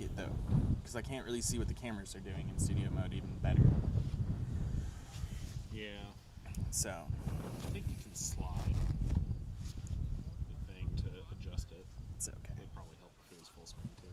it though, because I can't really see what the cameras are doing in studio mode even better. Yeah. So I think you can slide the thing to adjust it. it's okay. It'd probably help if it was full screen too.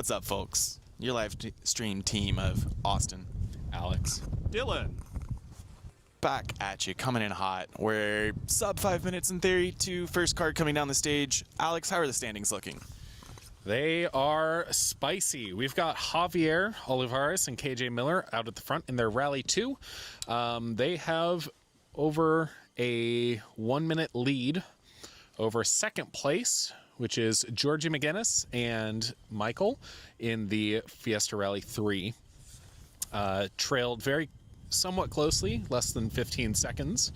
What's up, folks? Your live stream team of Austin, Alex. Dylan. back at you, coming in hot. We're sub 5 minutes in theory to first card coming down the stage. Alex, how are the standings looking? They are spicy. We've got Javier Olivares and KJ Miller out at the front in their Rally 2. They have over a 1 minute lead over second place, which is Georgie McGinnis and Michael in the Fiesta Rally 3. Trailed somewhat closely, less than 15 seconds,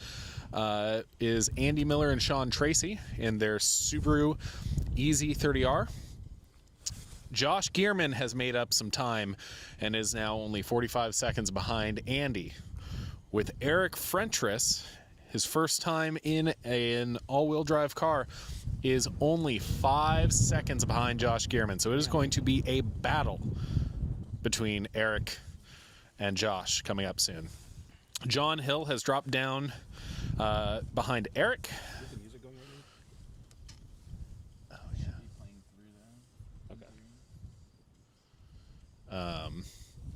is Andy Miller and Sean Tracy in their Subaru Easy 30R. Josh Gearman has made up some time and is now only 45 seconds behind Andy. With Eric Frentress, his first time in an all-wheel drive car, is only 5 seconds behind Josh Gearman. So it is going to be a battle between Eric and Josh coming up soon. John Hill has dropped down behind Eric. Is the music going on? Oh, yeah. Okay.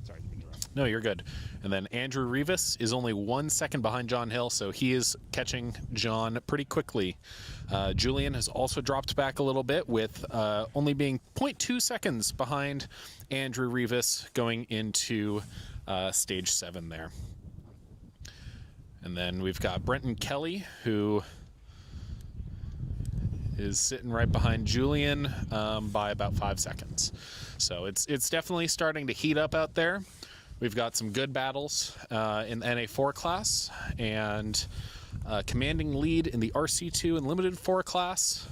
Sorry, didn't mean to interrupt. No, you're good. And then Andrew Rivas is only 1 second behind John Hill, so he is catching John pretty quickly. Julian has also dropped back a little bit with only being 0.2 seconds behind Andrew Rivas going into stage 7 there. And then we've got Brenton Kelly, who is sitting right behind Julian by about 5 seconds. So it's definitely starting to heat up out there. We've got some good battles in the NA4 class and commanding lead in the RC2 and Limited 4 class.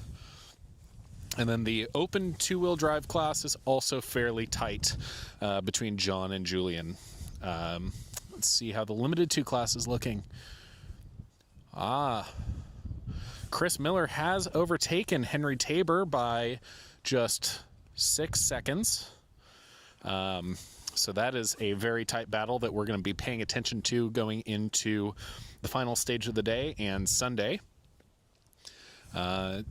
And then the open two-wheel drive class is also fairly tight between John and Julian. Let's see how the Limited 2 class is looking. Chris Miller has overtaken Henry Tabor by just 6 seconds. So that is a very tight battle that we're going to be paying attention to going into the final stage of the day and Sunday. Yeah,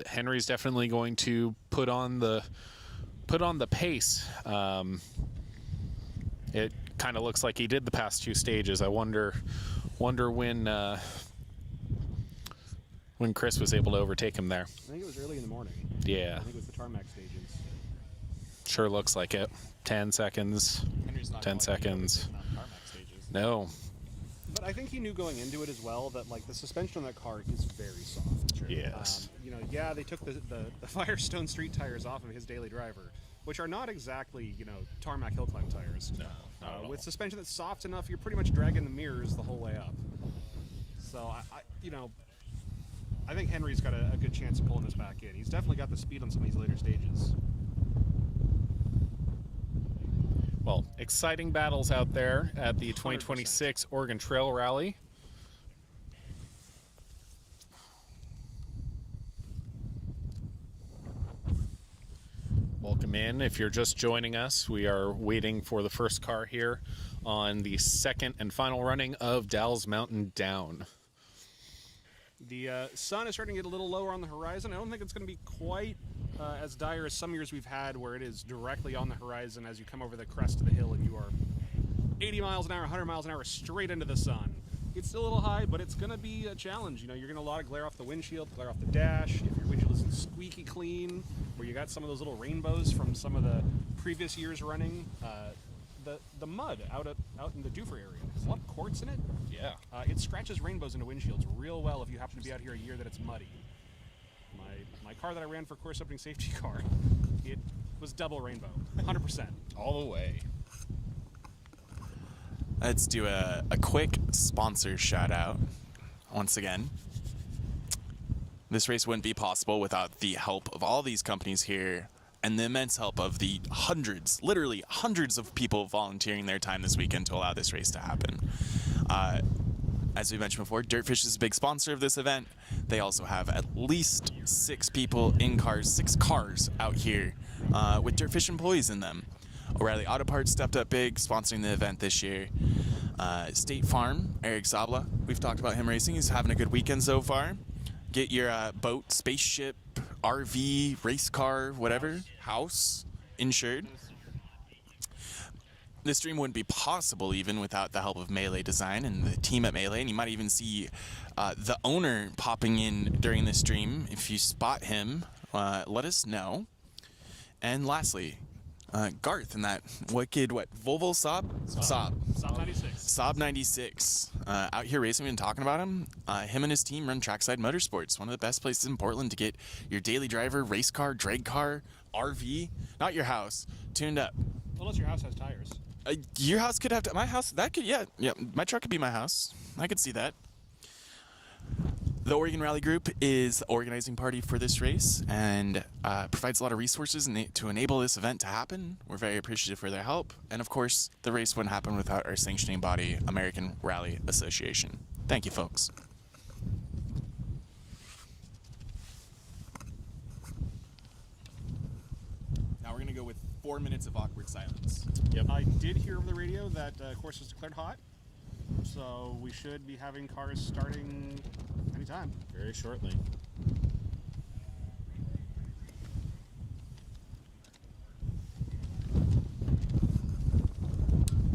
Henry's definitely going to put on the pace. It kind of looks like he did the past 2 stages. I wonder when Chris was able to overtake him there. I think it was early in the morning. Yeah. I think it was the tarmac stages. Sure looks like it. 10 seconds. Henry's not 10 going seconds. on tarmac stages. No. But I think he knew going into it as well that like the suspension on that car is very soft. True. Yes. Yeah, they took the Firestone street tires off of his daily driver, which are not exactly, tarmac hill climb tires. No, not at all. With suspension that's soft enough, you're pretty much dragging the mirrors the whole way up. So I think Henry's got a good chance of pulling this back in. He's definitely got the speed on some of these later stages. Well, exciting battles out there at the 2026 Oregon Trail Rally. Welcome in. If you're just joining us, we are waiting for the first car here on the second and final running of Dalles Mountain Down. The sun is starting to get a little lower on the horizon. I don't think it's going to be quite as dire as some years we've had where it is directly on the horizon as you come over the crest of the hill and you are 80 miles an hour, 100 miles an hour straight into the sun. It's still a little high, but it's going to be a challenge. You're going to a lot of glare off the windshield, glare off the dash. If your windshield isn't squeaky clean, where you got some of those little rainbows from some of the previous years running, the mud out in the Duffer area. There's a lot of quartz in it. Yeah. It scratches rainbows into windshields real well if you happen to be out here a year that it's muddy. My car that I ran for course opening safety car, it was double rainbow, 100%. All the way. Let's do a quick sponsor shout out once again. This race wouldn't be possible without the help of all these companies here and the immense help of the hundreds, literally hundreds of people volunteering their time this weekend to allow this race to happen. As we mentioned before, Dirtfish is a big sponsor of this event. They also have at least 6 people in cars, 6 cars out here with Dirtfish employees in them. O'Reilly Auto Parts stepped up big, sponsoring the event this year. State Farm, Eric Zabla, we've talked about him racing. He's having a good weekend so far. Get your boat, spaceship, RV, race car, whatever, house insured. This stream wouldn't be possible even without the help of Melee Design and the team at Melee. And you might even see the owner popping in during the stream. If you spot him, let us know. And lastly, Garth and that wicked, Volvo Saab? Saab. Saab 96. Saab 96. Out here racing, we've been talking about him. Him and his team run Trackside Motorsports, one of the best places in Portland to get your daily driver, race car, drag car, RV, not your house, tuned up. Unless your house has tires. Your house could have my house. That could, yeah. My truck could be my house. I could see that. The Oregon Rally Group is the organizing party for this race and provides a lot of resources to enable this event to happen. We're very appreciative for their help. And of course, the race wouldn't happen without our sanctioning body, American Rally Association. Thank you, folks. Now we're going to go with 4 minutes of awkward silence. Yep. I did hear over the radio that course was declared hot, so we should be having cars starting anytime. Very shortly.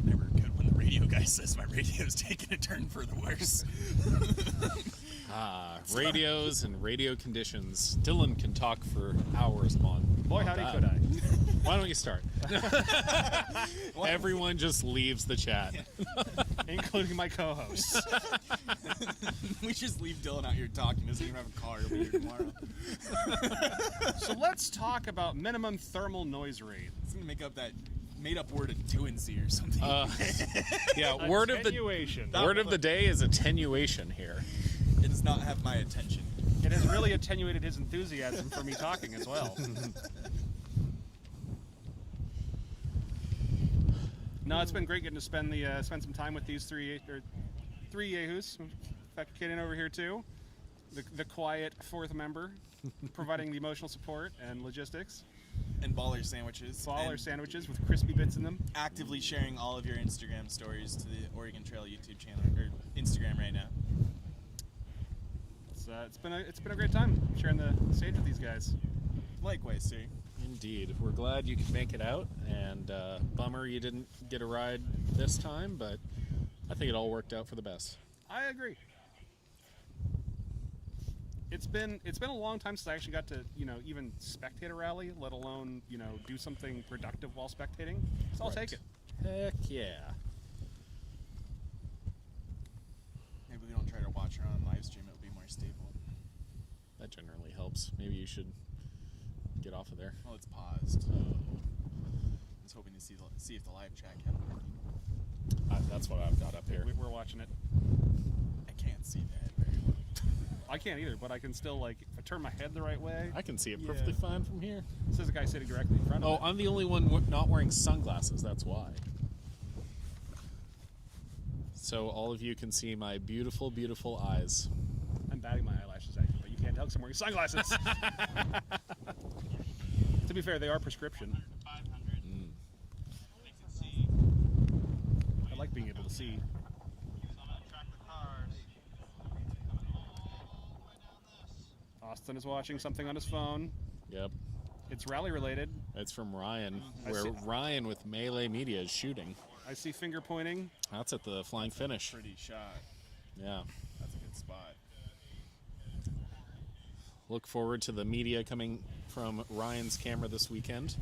Never good when the radio guy says my radio's taking a turn for the worse. Radios and radio conditions. Dylan can talk for hours on. Boy, howdy could I. Why don't you start? Everyone just leaves the chat. Including my co-hosts. We just leave Dylan out here talking. Doesn't even have a car. He'll be here tomorrow. So let's talk about minimum thermal noise rate. It's gonna make up that made-up word attenuancy or something. Yeah, word Attenuation. of the day is attenuation here. It does not have my attention. It has really attenuated his enthusiasm for me talking as well. No, it's been great getting to spend some time with these three yahoos. In fact, Kaden over here too, the quiet fourth member, providing the emotional support and logistics. And baller sandwiches. Baller And sandwiches with crispy bits in them. actively sharing all of your Instagram stories to the Oregon Trail YouTube channel or Instagram right now. It's been a great time sharing the stage with these guys. Likewise, sir. Indeed. We're glad you could make it out, and bummer you didn't get a ride this time, but I think it all worked out for the best. I agree. It's been a long time since I actually got to, even spectate a rally, let alone, do something productive while spectating. So I'll Right. take it. Heck yeah. Maybe we don't try to watch her on live stream. It'll be more stable. That generally helps. Maybe you should get off of there. Well, it's paused. Oh. I was hoping to see if the live chat kept working. That's what I've got up here. We're watching it. I can't see that very well. I can't either, but I can still, if I turn my head the right way. I can see it perfectly fine from here. This is a guy sitting directly in front of Oh, it. I'm the only one not wearing sunglasses, that's why. So all of you can see my beautiful, beautiful eyes. I'm batting my eyelashes at you, but you can't tell because I'm wearing sunglasses. To be fair, they are prescription. I like being able to see. Austin is watching something on his phone. Yep. It's rally related. It's from Ryan, I where see. Ryan with Melee Media is shooting. I see finger pointing. That's at the flying finish. Pretty shot. Yeah. That's a good spot. Look forward to the media coming from Ryan's camera this weekend.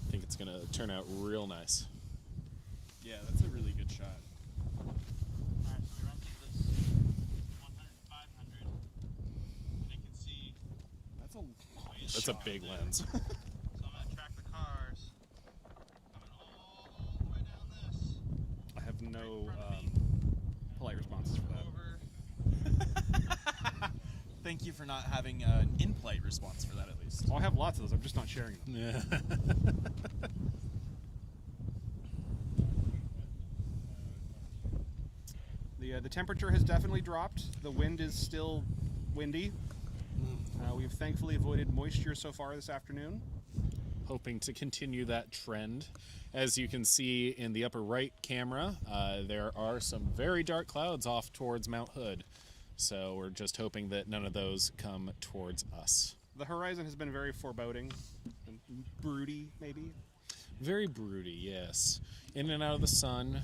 I think it's going to turn out real nice. Yeah, that's a really good shot. Alright, so we run through this 100, 500. They can see, That's a That's a big lens. so I'm gonna track the cars. Coming all the way down this. I have no polite responses for that. Over. Thank you for not having an in-flight response for that, at least. Oh, I have lots of those. I'm just not sharing them. Yeah. The temperature has definitely dropped. The wind is still windy. We've thankfully avoided moisture so far this afternoon. Hoping to continue that trend. As you can see in the upper right camera, there are some very dark clouds off towards Mount Hood. So we're just hoping that none of those come towards us. The horizon has been very foreboding and broody, maybe. Very broody, yes. In and out of the sun.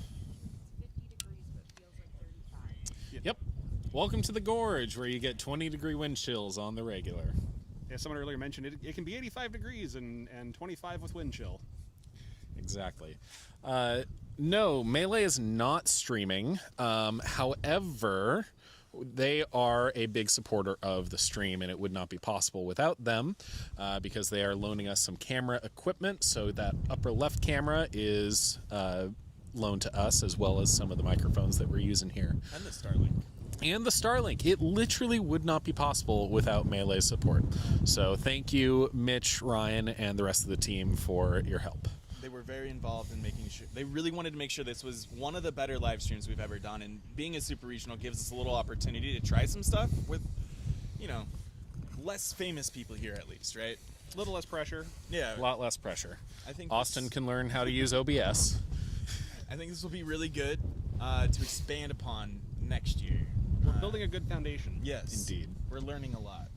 50 degrees, but feels like 35. Yep. Welcome to the Gorge, where you get 20-degree wind chills on the regular. Yeah, someone earlier mentioned it can be 85 degrees and 25 with wind chill. Exactly. No, Melee is not streaming. However, they are a big supporter of the stream, and it would not be possible without them because they are loaning us some camera equipment. So that upper left camera is loaned to us, as well as some of the microphones that we're using here. And the Starlink. And the Starlink. It literally would not be possible without Melee support. So thank you, Mitch, Ryan, and the rest of the team for your help. They were very involved in making sure. They really wanted to make sure this was one of the better live streams we've ever done. And being a super regional gives us a little opportunity to try some stuff with, less famous people here at least, right? A little less pressure. Yeah. A lot less pressure. I think Austin this- can learn how to use OBS. I think this will be really good to expand upon next year. We're building a good foundation. Yes. Indeed. We're learning a lot.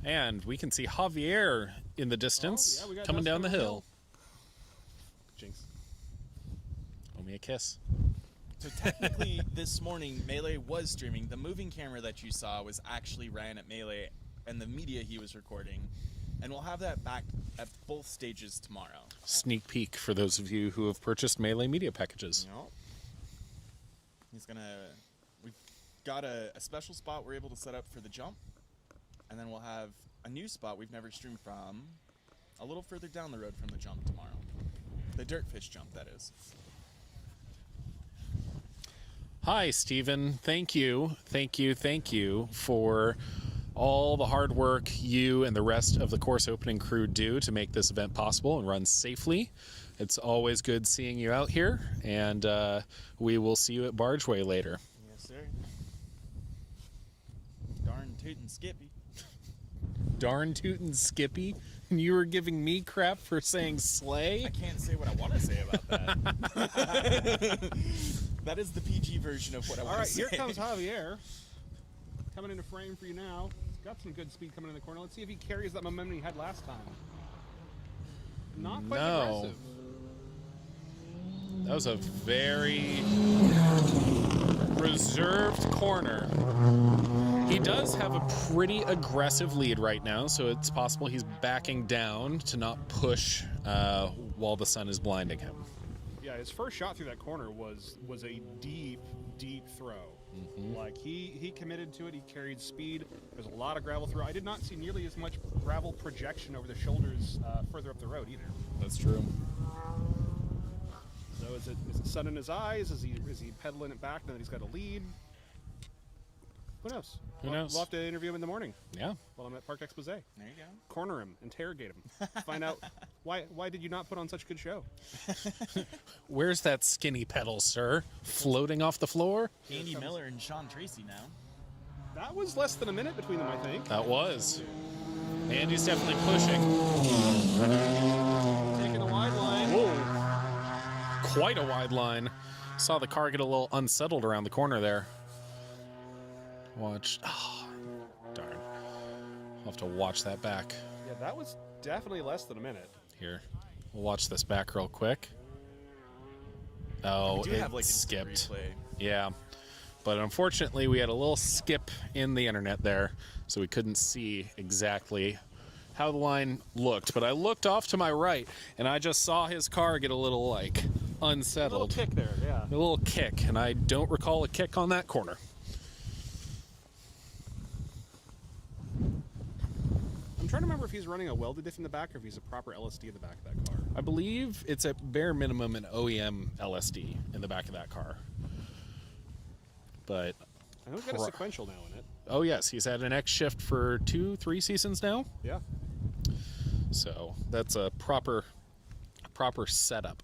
And we can see Javier in the distance Oh, yeah, we got coming Dustin down the over the hill. Jinx. Owe me a kiss. So technically, this morning, Melee was streaming. The moving camera that you saw was actually Ryan at Melee and the media he was recording. And we'll have that back at both stages tomorrow. Sneak peek for those of you who have purchased Melee media packages. We've got a special spot we're able to set up for the jump. And then we'll have a new spot we've never streamed from a little further down the road from the jump tomorrow. The Dirtfish jump, that is. Hi, Stephen. Thank you for all the hard work you and the rest of the course opening crew do to make this event possible and run safely. It's always good seeing you out here, and we will see you at Bargeway later. Yes, sir. Darn tootin' Skippy. Darn tootin' Skippy. You were giving me crap for saying slay? I can't say what I want to say about that. That is the PG version of what I want All right, to say. here comes Javier. Coming into frame for you now. He's got some good speed coming in the corner. Let's see if he carries that momentum he had last time. Not quite No. aggressive. That was a very reserved corner. He does have a pretty aggressive lead right now, so it's possible he's backing down to not push while the sun is blinding him. Yeah, his first shot through that corner was a deep throw. Like he committed to it. He carried speed. There's a lot of gravel through. I did not see nearly as much gravel projection over the shoulders further up the road either. That's true. So is it sun in his eyes? Is he pedaling it back now that he's got a lead? Who knows? Who knows? We'll have to interview him in the morning Yeah. while I'm at Park Expose. There you go. Corner him, interrogate him, find out why did you not put on such a good show? Where's that skinny pedal, sir? Floating off the floor? Andy Miller and Sean Tracy now. That was less than a minute between them, I think. That was. Andy's definitely pushing. Taking a wide line. Whoa. Quite a wide line. Saw the car get a little unsettled around the corner there. Watch. Oh, darn. I'll have to watch that back. Yeah, that was definitely less than a minute. Here. We'll watch this back real quick. Oh, We do it have like skipped. instant replay. Yeah. But unfortunately, we had a little skip in the internet there, so we couldn't see exactly how the line looked. But I looked off to my right, and I just saw his car get a little, like, A little unsettled. kick there, yeah. A little kick, and I don't recall a kick on that corner. I'm trying to remember if he's running a welded diff in the back or if he's a proper LSD in the back of that car. I believe it's at bare minimum an OEM LSD in the back of that car. But, I know he's got a sequential now in it. oh yes, he's had an X shift for 2-3 seasons now. Yeah. So that's a proper setup.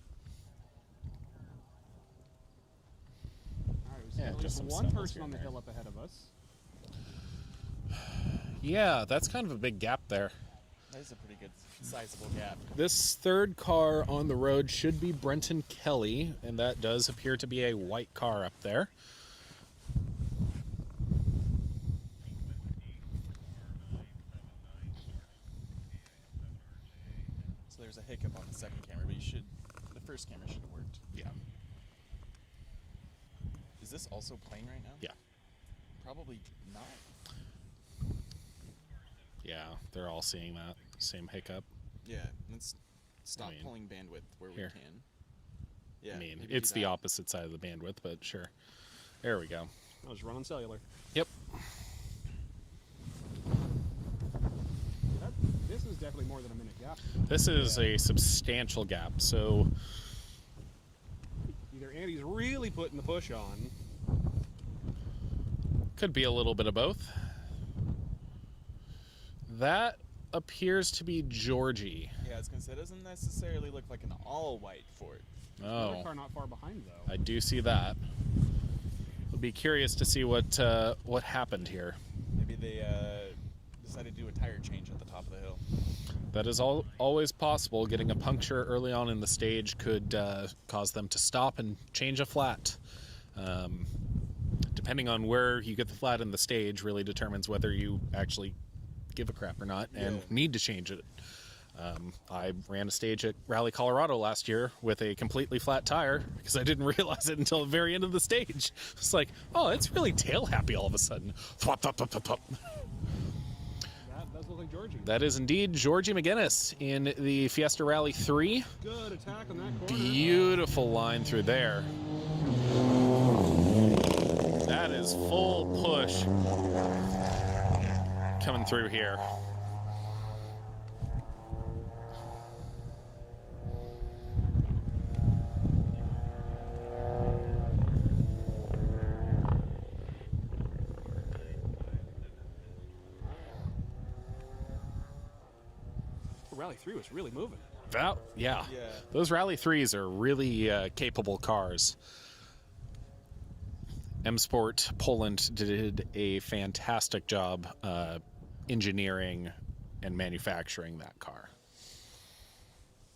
All right, we see Yeah, at just least some one stumbles person here on and the there. hill up ahead of us. Yeah, that's kind of a big gap there. That is a pretty good, sizable gap. This third car on the road should be Brenton Kelly, and that does appear to be a white car up there. So there's a hiccup on the second camera, but the first camera should have worked. Yeah. Is this also playing right now? Yeah. Probably not. Yeah, they're all seeing that same hiccup. Yeah, let's stop mean, pulling bandwidth where here. we can. Yeah, I mean, maybe it's do the that. opposite side of the bandwidth, but sure. There we go. I was running cellular. Yep. This is definitely more than a minute gap. This is a substantial gap, so Either Andy's really putting the push on. could be a little bit of both. That appears to be Georgie. Yeah, I was gonna say it doesn't necessarily look like an all-white Ford. Another Oh, car not far behind though. I do see that. I'll be curious to see what happened here. Maybe they decided to do a tire change at the top of the hill. That is always possible. Getting a puncture early on in the stage could cause them to stop and change a flat. Depending on where you get the flat in the stage really determines whether you actually give a crap or not and Yeah. need to change it. I ran a stage at Rally Colorado last year with a completely flat tire because I didn't realize it until the very end of the stage. It's like, oh, it's really tail happy all of a sudden. Thwop, thwop, thwop, thwop, thwop. That does look like Georgie. That is indeed Georgie McGinnis in the Fiesta Rally 3. Good attack on that corner. Beautiful line through there. That is full push coming through here. Rally 3 was really moving. Yeah. Yeah. Those Rally 3s are really capable cars. M Sport Poland did a fantastic job engineering and manufacturing that car.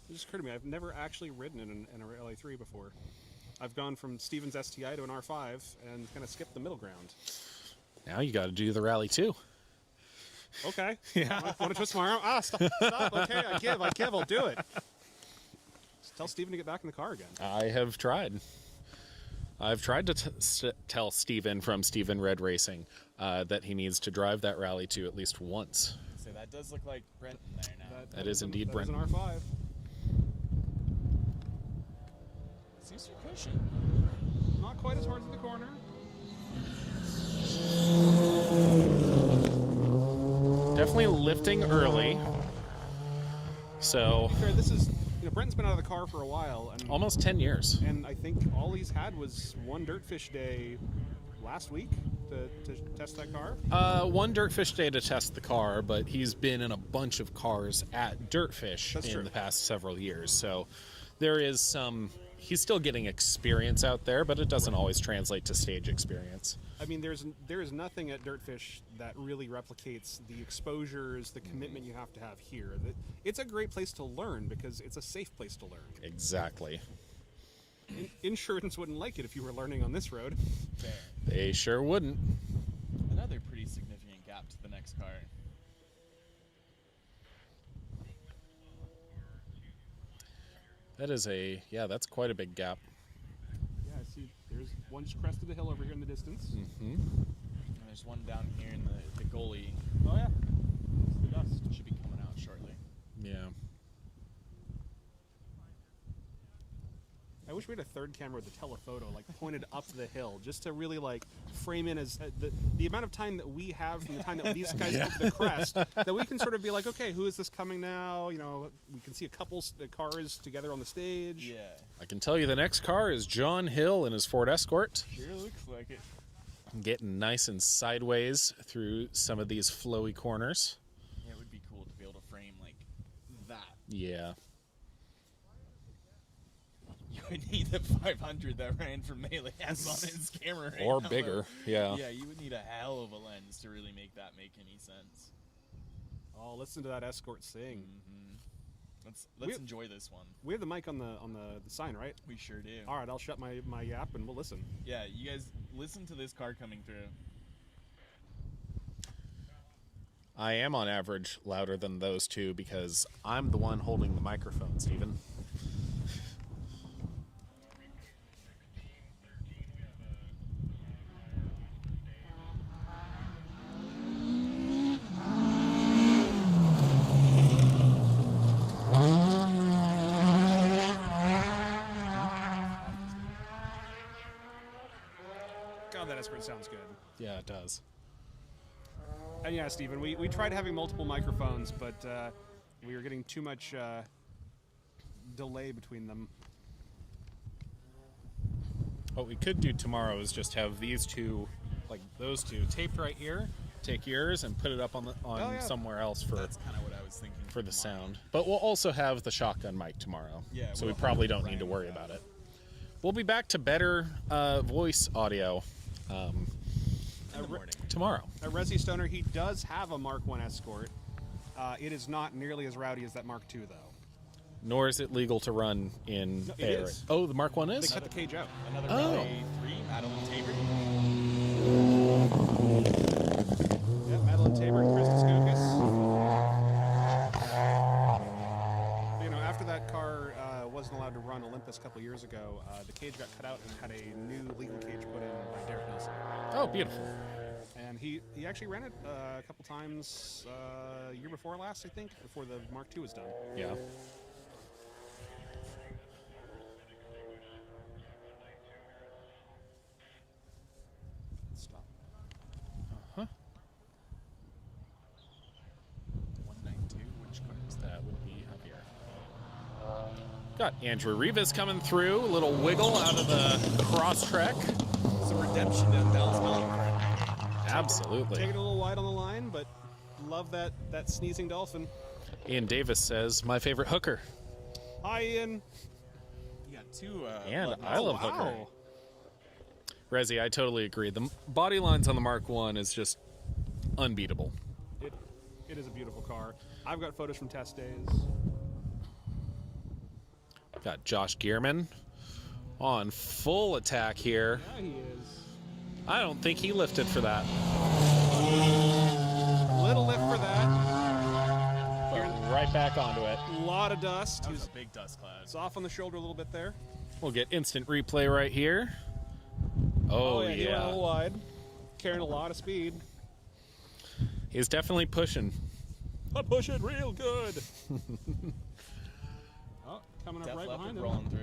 It just occurred to me, I've never actually ridden in a Rally 3 before. I've gone from Stevens STI to an R5 and kind of skipped the middle ground. Now you got to do the Rally 2. Okay. Yeah. Want to twist my arm? Ah, stop. Okay, I give, I'll do it. Just tell Steven to get back in the car again. I have tried. I've tried to tell Steven from Steven Red Racing that he needs to drive that Rally 2 at least once. So that does look like Brenton there now. That is indeed that is an Brenton. R5. Seems to be pushing. Not quite as hard as the corner. Definitely lifting early. So, Fair, this is, Brenton's been out of the car for a while, and almost 10 years. and I think all he's had was one Dirtfish day last week to test that car. One Dirtfish day to test the car, but he's been in a bunch of cars at Dirtfish That's in true. the past several years. So there is some. He's still getting experience out there, but it doesn't always translate to stage experience. I mean, there is nothing at Dirtfish that really replicates the exposures, the commitment you have to have here. It's a great place to learn because it's a safe place to learn. Exactly. Insurance wouldn't like it if you were learning on this road. Fair. They sure wouldn't. Another pretty significant gap to the next car. That is that's quite a big gap. Yeah, I see. There's one just crest of the hill over here in the distance. And there's one down here in the goalie. Oh yeah, it's the dust. Should be coming out shortly. Yeah. I wish we had a third camera with a telephoto, like pointed up the hill, just to really like frame in as the amount of time that we have from the time that these guys go to the crest, that we can sort of be like, okay, who is this coming now? We can see a couple cars together on the stage. Yeah. I can tell you the next car is John Hill in his Ford Escort. Sure looks like it. Getting nice and sideways through some of these flowy corners. Yeah, it would be cool to be able to frame like that. Yeah. You would need the 500 that Ryan from Melee has on his camera right Or now, bigger, though. yeah. Yeah, you would need a hell of a lens to really make that make any sense. Oh, listen to that Escort sing. Let's enjoy this one. We have the mic on the sign, right? We sure do. All right, I'll shut my yap and we'll listen. Yeah, you guys listen to this car coming through. I am on average louder than those two because I'm the one holding the microphone, Steven. God, that escort sounds good. Yeah, it does. And yeah, Stephen, we tried having multiple microphones, but we were getting too much delay between them. What we could do tomorrow is just have these two, like those two, taped right here. Take yours and put it up on yeah. somewhere else for That's kind of what I was thinking. the sound. But we'll also have the shotgun mic tomorrow. Yeah, so we we'll probably have don't need to Ryan worry about about it. We'll be back to better voice audio In the morning. tomorrow. At Resi Stoner, he does have a Mark 1 escort. It is not nearly as rowdy as that Mark 2, though. Nor is it legal to run in No, it air. is. Oh, the Mark 1 They is? cut the cage out. Another Oh. Rally 3, Madeline Tabor. Yeah, Madeline Tabor, Chris Skoukis. You know, after that car wasn't allowed to run Olympus a couple years ago, the cage got cut out and had a new legal cage put in by Derek Nelson. Oh, beautiful. And he actually ran it a couple times year before last, I think, before the Mark II was done. Yeah. Stop. 192, which car is that? That would be up here. Got Andrew Rivas coming through. A little wiggle out of the cross trek. Some redemption down Dalles Mountain. Absolutely. Taking it a little wide on the line, but love that sneezing dolphin. Ian Davis says, my favorite hooker. Hi, Ian. You got two. And I love hooker. Wow. Resi, I totally agree. The body lines on the Mark 1 is just unbeatable. It is a beautiful car. I've got photos from test days. Got Josh Gearman on full attack here. Yeah, he is. I don't think he lifted for that. Little lift for that. But right back onto it. A lot of dust. That He was was a big dust cloud. off on the shoulder a little bit there. We'll get instant replay right here. Oh, He went a yeah. little wide. Carrying a lot of speed. He's definitely pushing. I push it real good. Oh, coming up Def right Leppard behind him. rolling through.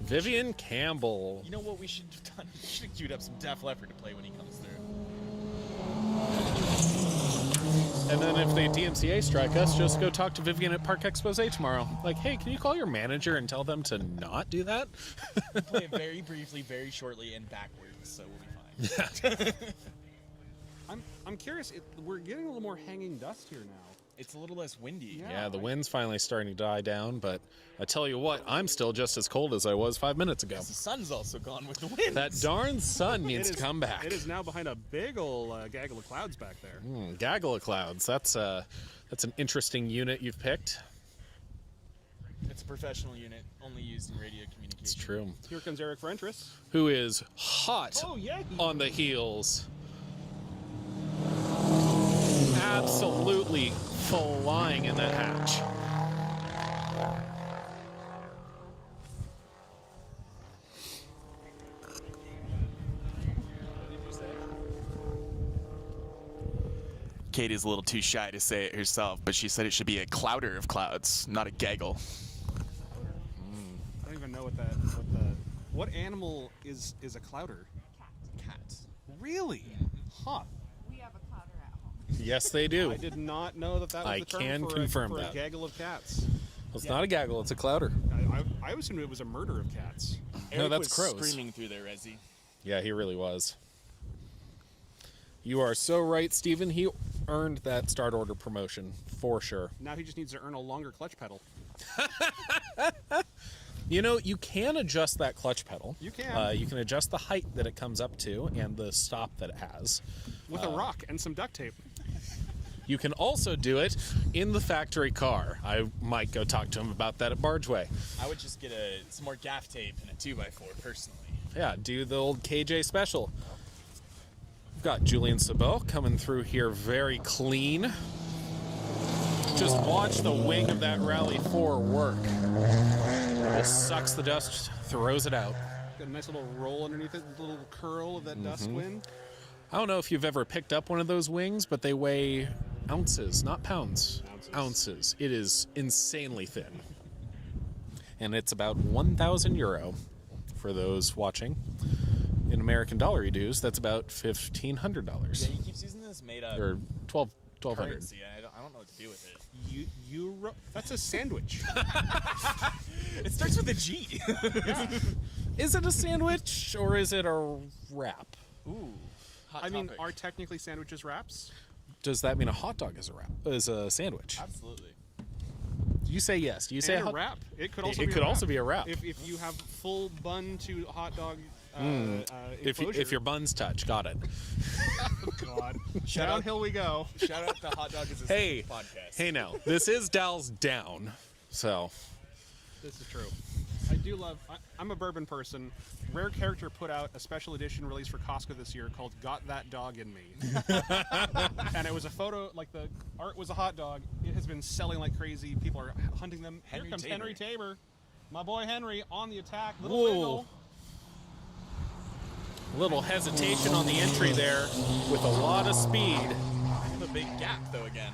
Vivian Campbell. You know what we should have done? We should have queued up some Def Leppard to play when he comes through. And then if they DMCA strike us, just go talk to Vivian at Park Expose tomorrow. Like, hey, can you call your manager and tell them to not do that? Play it very briefly, very shortly, and backwards, so we'll be fine. I'm curious. We're getting a little more hanging dust here now. It's a little less windy. Yeah. Yeah, the wind's finally starting to die down, but I tell you what, I'm still just as cold as I was 5 minutes ago. The sun's also gone with the wind. That darn sun needs It to is- come back. It is now behind a big old gaggle of clouds back there. Gaggle of clouds. That's an interesting unit you've picked. It's a professional unit, only used in radio communication. It's true. Here comes Eric Frentris. Who is hot Oh yeah. on the heels. Absolutely flying in that hatch. Katie's a little too shy to say it herself, but she said it should be a clouder of clouds, not a gaggle. I don't even know what animal is a clouder. Cats. Really? Huh. We have a clouder at home. Yes, they do. I did not know that was I the term can for, confirm for that. a gaggle of cats. It's not a gaggle, it's a clouder. I assumed it was a murder of cats. No, Eric that's was crows. screaming through there, Resi. Yeah, he really was. You are so right, Steven. He earned that start order promotion for sure. Now he just needs to earn a longer clutch pedal. You know, you can adjust that clutch pedal. You can. You can adjust the height that it comes up to and the stop that it has. With a rock and some duct tape. You can also do it in the factory car. I might go talk to him about that at Bargeway. I would just get some more gaff tape and a 2x4 personally. Yeah, do the old KJ special. We've got Julian Sabot coming through here very clean. Just watch the wing of that Rally 4 work. Just sucks the dust, throws it out. Got a nice little roll underneath it, a little curl of that dust wind. I don't know if you've ever picked up one of those wings, but they weigh ounces, not pounds. Ounces. It is insanely thin. And it's about 1,000 euro for those watching. In American dollar dues, that's about $1,500. Yeah, he keeps using this made up Or 1,200. currency. I don't know what to do with it. Euro? That's a sandwich. It starts with a G. Is it a sandwich or is it a wrap? Ooh. Hot I mean, topic. are technically sandwiches wraps? Does that mean a hot dog is a wrap? Is a sandwich? Absolutely. You say yes. Do you say And a hot wrap. It could also It be could a wrap. also be a wrap. If you have full bun to hot dog If enclosure. your buns touch, got it. God. Shout out- Downhill we go. Shout out to Hot Dog is a Hey, podcast. hey now, this is Dalles down, so This is true. I do love. I'm a bourbon person. Rare Character put out a special edition release for Costco this year called "Got That Dog in Me," and it was a photo. Like the art was a hot dog. It has been selling like crazy. People are hunting them. Henry Here comes Tabor. Henry Tabor, my boy Henry on the attack. Little Whoa. wiggle. little hesitation on the entry there with a lot of speed. I have a big gap though again.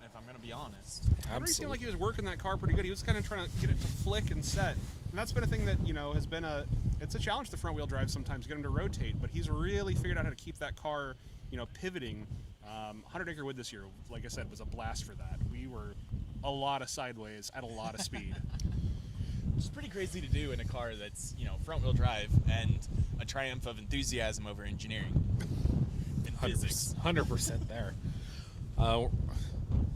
If I'm gonna be honest. Henry seemed like he was working that car pretty good. He was kind of trying to get it to flick and set, and that's been a thing that has been it's a challenge to front wheel drive sometimes get him to rotate. But he's really figured out how to keep that car pivoting. 100 Acre Wood this year, like I said, was a blast for that. We were a lot of sideways at a lot of speed. Which is pretty crazy to do in a car that's, front wheel drive and a triumph of enthusiasm over engineering and physics. 100% there.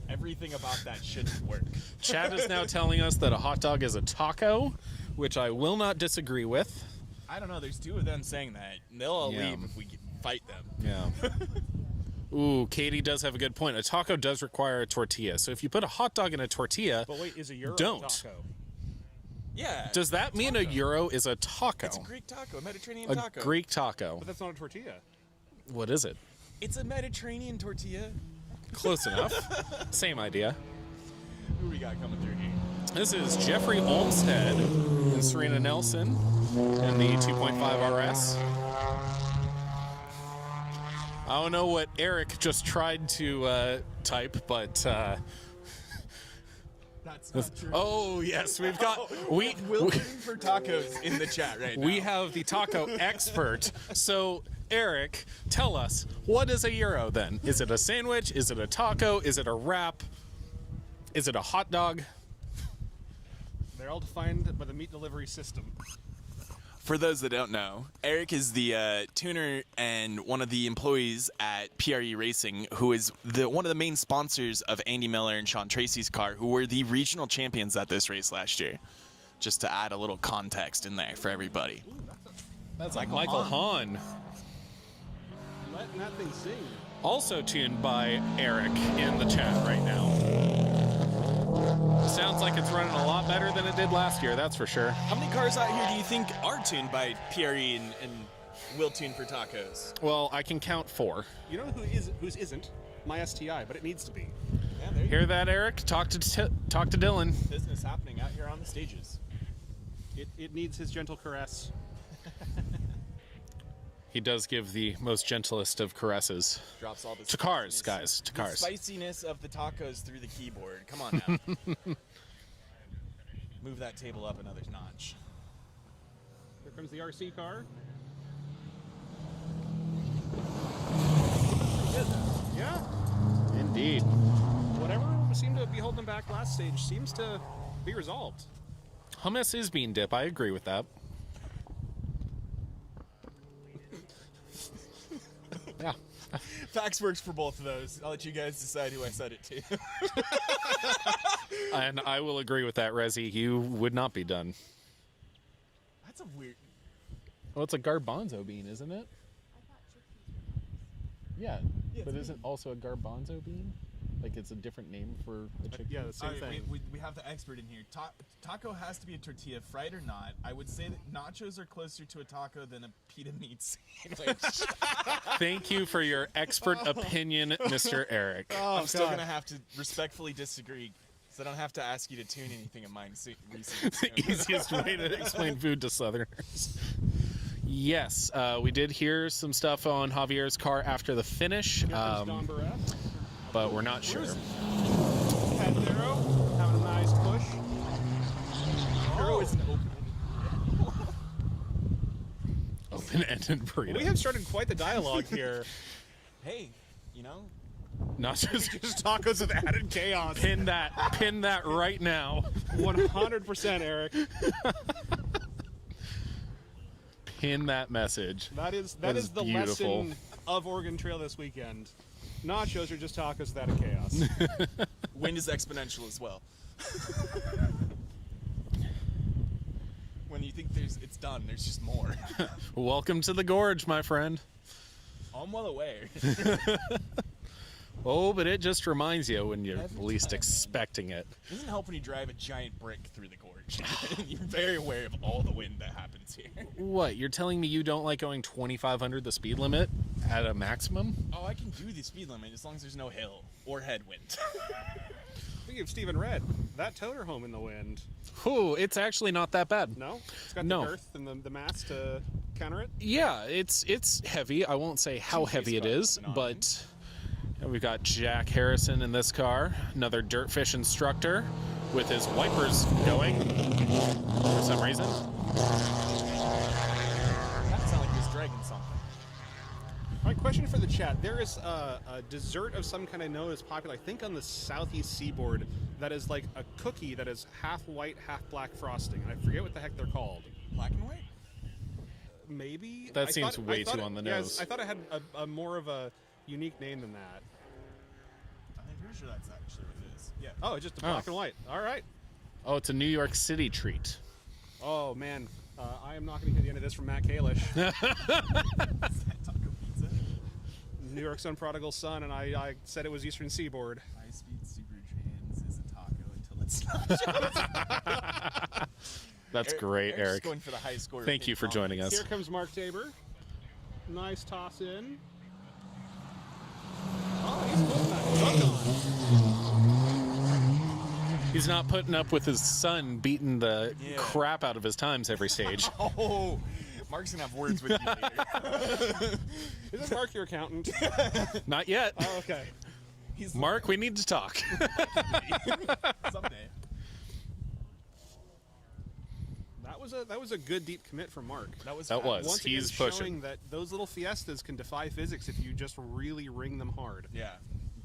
Everything about that shouldn't work. Chad is now telling us that a hot dog is a taco, which I will not disagree with. I don't know, there's two of them saying that. They'll all Yeah. leave if we fight them. Yeah. Ooh, Katie does have a good point. A taco does require a tortilla. So if you put a hot dog in a tortilla, But wait, is a euro Don't. a taco? Yeah. does that mean a euro is a taco? It's a Greek taco, a Mediterranean A taco. Greek taco. But that's not a tortilla. What is it? It's a Mediterranean tortilla. Close enough. Same idea. Who we got coming through here? This is Jeffrey Olmstead and Serena Nelson in the 2.5 RS. I don't know what Eric just tried to type, but That's not true. oh yes, we've got we Wilton for tacos in the chat right now. we have the taco expert. So Eric, tell us, what is a euro then? Is it a sandwich? Is it a taco? Is it a wrap? Is it a hot dog? They're all defined by the meat delivery system. For those that don't know, Eric is the tuner and one of the employees at PRE Racing, who is one of the main sponsors of Andy Miller and Sean Tracy's car, who were the regional champions at this race last year. Just to add a little context in there for everybody. That's like Michael Hahn. Letting that thing sing. Also tuned by Eric in the chat right now. Sounds like it's running a lot better than it did last year, that's for sure. How many cars out here do you think are tuned by PRE and will tune for tacos? Well, I can count 4. You know whose isn't? My STI, but it needs to be. Yeah, there you Hear that, Eric? Talk to Dylan. go. Business happening out here on the stages. It needs his gentle caress. He does give the most gentlest of caresses. Drops all the To cars, spiciness- guys, to the cars. spiciness of the tacos through the keyboard. Come on now. Move that table up another notch. Here comes the RC car. Yeah. Indeed. Whatever seemed to be holding him back last stage seems to be resolved. Hummus is bean dip. I agree with that. Yeah. Fax works for both of those. I'll let you guys decide who I said it to. And I will agree with that, Rezi. You would not be done. That's a weird. Well, it's a garbanzo bean, isn't it? I thought chickpeas were. Yeah. Yeah, But it's isn't also a garbanzo bean? Like it's a different name for a chicken. Yeah, the same All right, thing. we have the expert in here. Taco has to be a tortilla, fried or not. I would say that nachos are closer to a taco than a pita meat sandwich. Thank you for your expert opinion, Mr. Eric. I'm still going to have to respectfully disagree, so I don't have to ask you to tune anything of mine recently. Easiest way to explain food to Southerners. Yes, we did hear some stuff on Javier's car after the finish, Here comes Don Barrett. but we're not sure. Pat Darrow having a nice push. Darrow is an Open-ended burrito. We have started quite the dialogue here. Hey, you know, Nachos. Just tacos with added chaos. Pin that right now. 100%, Eric. Pin that message. That is the beautiful. lesson of Oregon Trail this weekend. Nachos are just tacos with added chaos. wind is exponential as well. When you think it's done, there's just more. Welcome to the gorge, my friend. I'm well aware. Oh, but it just reminds you when you're Every least time. expecting it. It doesn't help when you drive a giant brick through the gorge. You're very aware of all the wind that happens here. What? You're telling me you don't like going 2,500 the speed limit at a maximum? Oh, I can do the speed limit as long as there's no hill or headwind. Speaking of Stephen Red, that toter home in the wind. Ooh, it's actually not that bad. No? It's got No. the girth and the mass to counter it? Yeah, it's heavy. I won't say how Two-face heavy it car is, phenomenon. but we've got Jack Harrison in this car, another dirtfish instructor with his wipers going for some reason. That sounded like he was dragging something. All right, question for the chat. There is a dessert of some kind I know is popular, I think on the southeast seaboard, that is like a cookie that is half white, half black frosting. I forget what the heck they're called. Black and white? Maybe? That I seems thought- way I thought too it- on the yes, nose. I thought it had a more of a unique name than that. I'm pretty sure that's actually what it is. Yeah. Oh, it's just a black and white. All right. Oh, it's a New York City treat. Oh, man. I am not going to hear the end of this from Matt Kalish. Taco pizza. New York's own prodigal son, and I said it was Eastern Seaboard. High-speed Subaru Trans is a taco until it's not. That's great, Eric's Eric. going for the high score. Thank you for joining us. Here comes Mark Tabor. Nice toss in. Oh, he's putting that hook on. He's not putting up with his son beating the Yeah. crap out of his times every stage. Oh, Mark's gonna have words with you later. Isn't Mark your accountant? Not yet. Oh, okay. He's Mark, we need to talk. someday. That was a good deep commit from Mark. That was. That fast. was. Once He's again, pushing. showing that those little Fiestas can defy physics if you just really ring them hard. Yeah.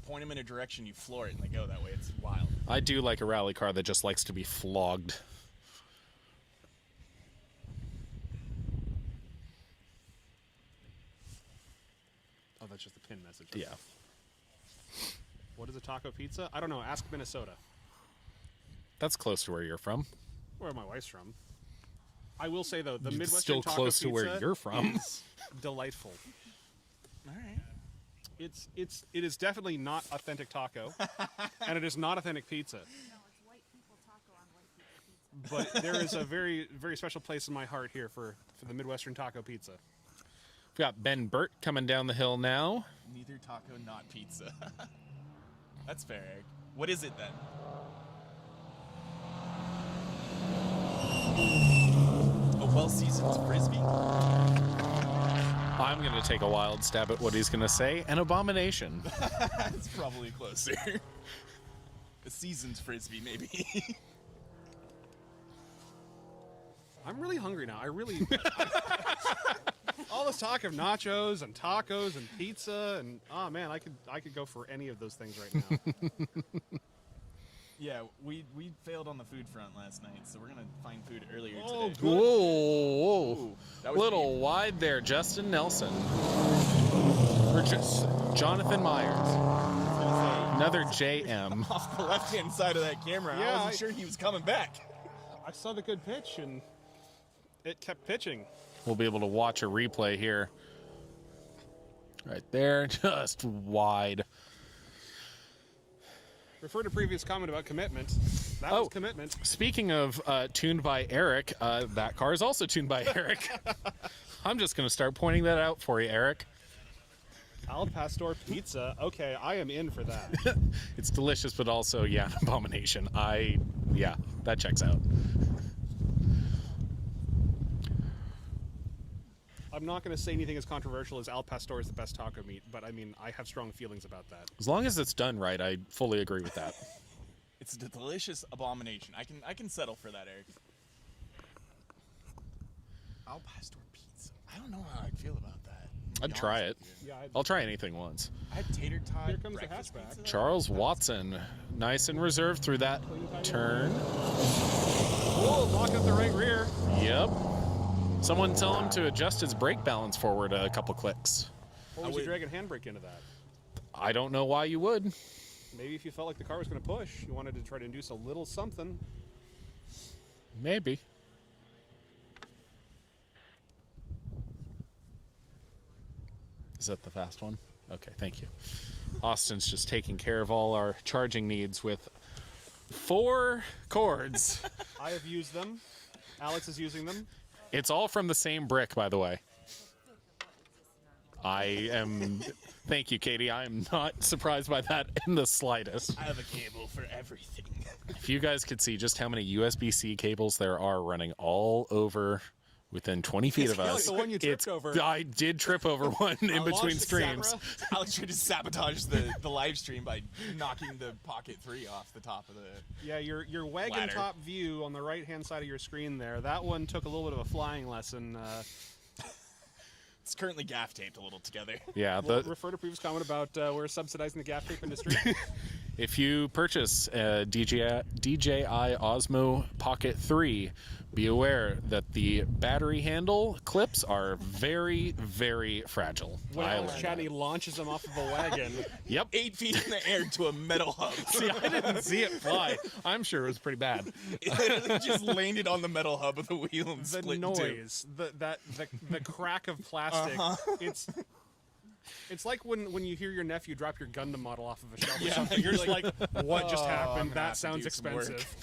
Point him in a direction, you floor it, and they go that way. It's wild. I do like a rally car that just likes to be flogged. Oh, that's just a pin message. Yeah. What is a taco pizza? I don't know. Ask Minnesota, That's close to where you're from. where my wife's from. I will say though, the It's Midwestern still taco close to where pizza you're from. is delightful. All right. It is definitely not authentic taco, and it is not authentic pizza. No, it's white people taco on white people pizza. But there is a very very special place in my heart here for the Midwestern taco pizza. We've got Ben Burt coming down the hill now. Neither taco, not pizza. That's fair, Eric. What is it then? A well-seasoned frisbee? I'm going to take a wild stab at what he's going to say. An abomination. That's probably closer. A seasoned frisbee, maybe. I'm really hungry now. All this talk of nachos and tacos and pizza and oh man, I could go for any of those things right now. Yeah, we failed on the food front last night, so we're gonna find food earlier Oh, today. good. Whoa. That was Little deep. wide there, Justin Nelson. Or just Jonathan Myers. Another JM. Off the left-hand side of that camera, I Yeah, wasn't sure he was coming back. I saw the good pitch and it kept pitching. We'll be able to watch a replay here. Right there, just wide. Refer to previous comment about commitment. That Oh. was commitment. Speaking of tuned by Eric, that car is also tuned by Eric. I'm just going to start pointing that out for you, Eric. Al Pastor pizza. Okay, I am in for that. It's delicious, but also, yeah, an abomination. Yeah, that checks out. I'm not going to say anything as controversial as Al Pastor is the best taco meat, but I mean, I have strong feelings about that. As long as it's done right, I fully agree with that. It's a delicious abomination. I can settle for that, Eric. Al pastor pizza. I don't know how I'd feel about that. I'd try it. Yeah, I'll try anything once. I had tater tot. Here comes the breakfast hatchback. pizza. Charles Watson, nice and reserved through that turn. Oh, lock up the right rear. Yep. Someone tell him to adjust his brake balance forward a couple clicks. Or was you dragging handbrake into that? I don't know why you would. Maybe if you felt like the car was going to push, you wanted to try to induce a little something. Maybe. Is that the fast one? Okay, thank you. Austin's just taking care of all our charging needs with 4 cords. I have used them. Alex is using them. It's all from the same brick, by the way. I am. Thank you, Katie. I am not surprised by that in the slightest. I have a cable for everything. If you guys could see just how many USB-C cables there are running all over within 20 feet of like us. the one you tripped over. I did trip over one in between streams. Alex tried to sabotage the live stream by knocking the Pocket 3 off the top of the... Yeah, your wagon Ladder. top view on the right-hand side of your screen there, that one took a little bit of a flying lesson. It's currently gaff taped a little together. Yeah, We'll refer to previous comment about we're subsidizing the gaff tape industry. if you purchase a DJI Osmo Pocket 3, be aware that the battery handle clips are very, very fragile. When I Alex learned Chatney launches them off of a wagon. Yep. 8 feet in the air to a metal hub. See, I didn't see it fly. I'm sure it was pretty bad. It just landed on the metal hub of the wheel and The split in two. noise, the crack of plastic. It's like when you hear your nephew drop your Gundam model off of a shelf or Yeah, something. You're just like, what just I'm happened? gonna That have to sounds do some work. expensive.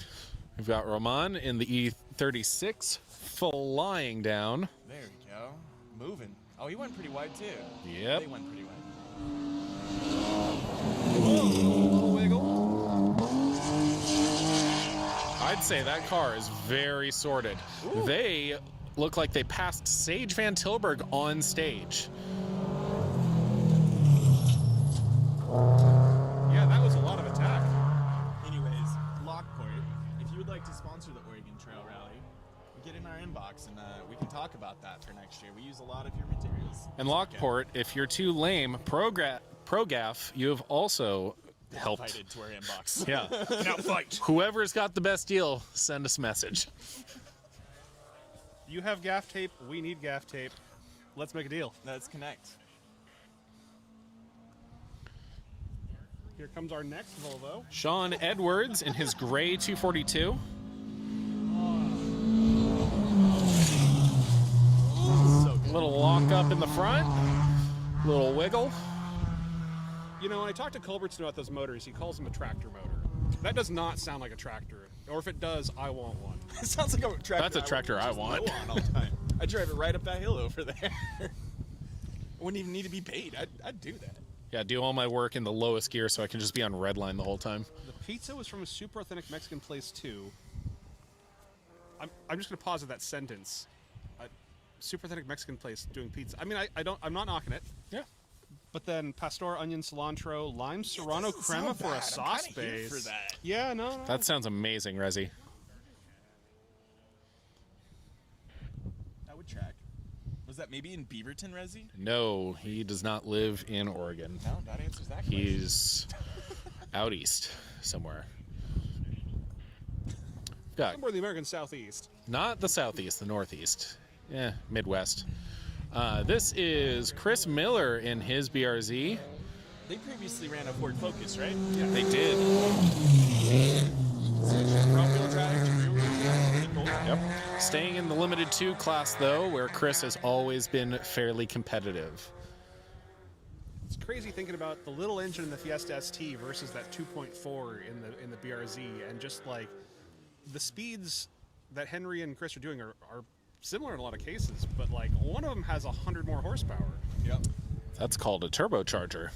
We've got Roman in the E36 flying down. There we go. Moving. Oh, he went pretty wide too. Yep. They went pretty wide. Little wiggle. I'd say that car is very sorted. They look like they passed Sage Van Tilburg on stage. Yeah, that was a lot of attack. Anyways, Lockport, if you would like to sponsor the Oregon Trail Rally, get in our inbox and we can talk about that for next year. We use a lot of your materials. And Lockport, if you're too lame, ProGaff, you have also helped. Invited to our inbox. Yeah. Now fight. Whoever's got the best deal, send us a message. You have gaff tape. We need gaff tape. Let's make a deal. Let's connect. Here comes our next Volvo. Sean Edwards in his gray 242. So good. Little lock up in the front. Little wiggle. You know, when I talk to Culbertson about those motors, he calls them a tractor motor. That does not sound like a tractor. Or if it does, I want one. It sounds like a tractor. That's a tractor I just want. low on all the time. I drive it right up that hill over there. I wouldn't even need to be paid. I'd do that. Yeah, do all my work in the lowest gear so I can just be on red line the whole time. The pizza was from a super authentic Mexican place too. I'm just gonna pause at that sentence. Super authentic Mexican place doing pizza. I mean, I'm not knocking it. Yeah. But then pastor, onion, cilantro, lime, serrano, doesn't crema sound for a bad. I'm sauce kinda here base. for that. Yeah, no. That sounds amazing, Rezi. I would track. Was that maybe in Beaverton, Resi? No, he does not live in Oregon. No, that answers that question. He's out east somewhere. Got Somewhere in the American Southeast. not the southeast, the northeast. Yeah, Midwest. This is Chris Miller in his BRZ. They previously ran a Ford Focus, right? Yeah. They did. Front wheel drive, rear wheel drive. Yep. Staying in the Limited 2 class, though, where Chris has always been fairly competitive. It's crazy thinking about the little engine in the Fiesta ST versus that 2.4 in the BRZ, and just like the speeds that Henry and Chris are doing are similar in a lot of cases, but like one of them has 100 more horsepower. Yep. That's called a turbocharger.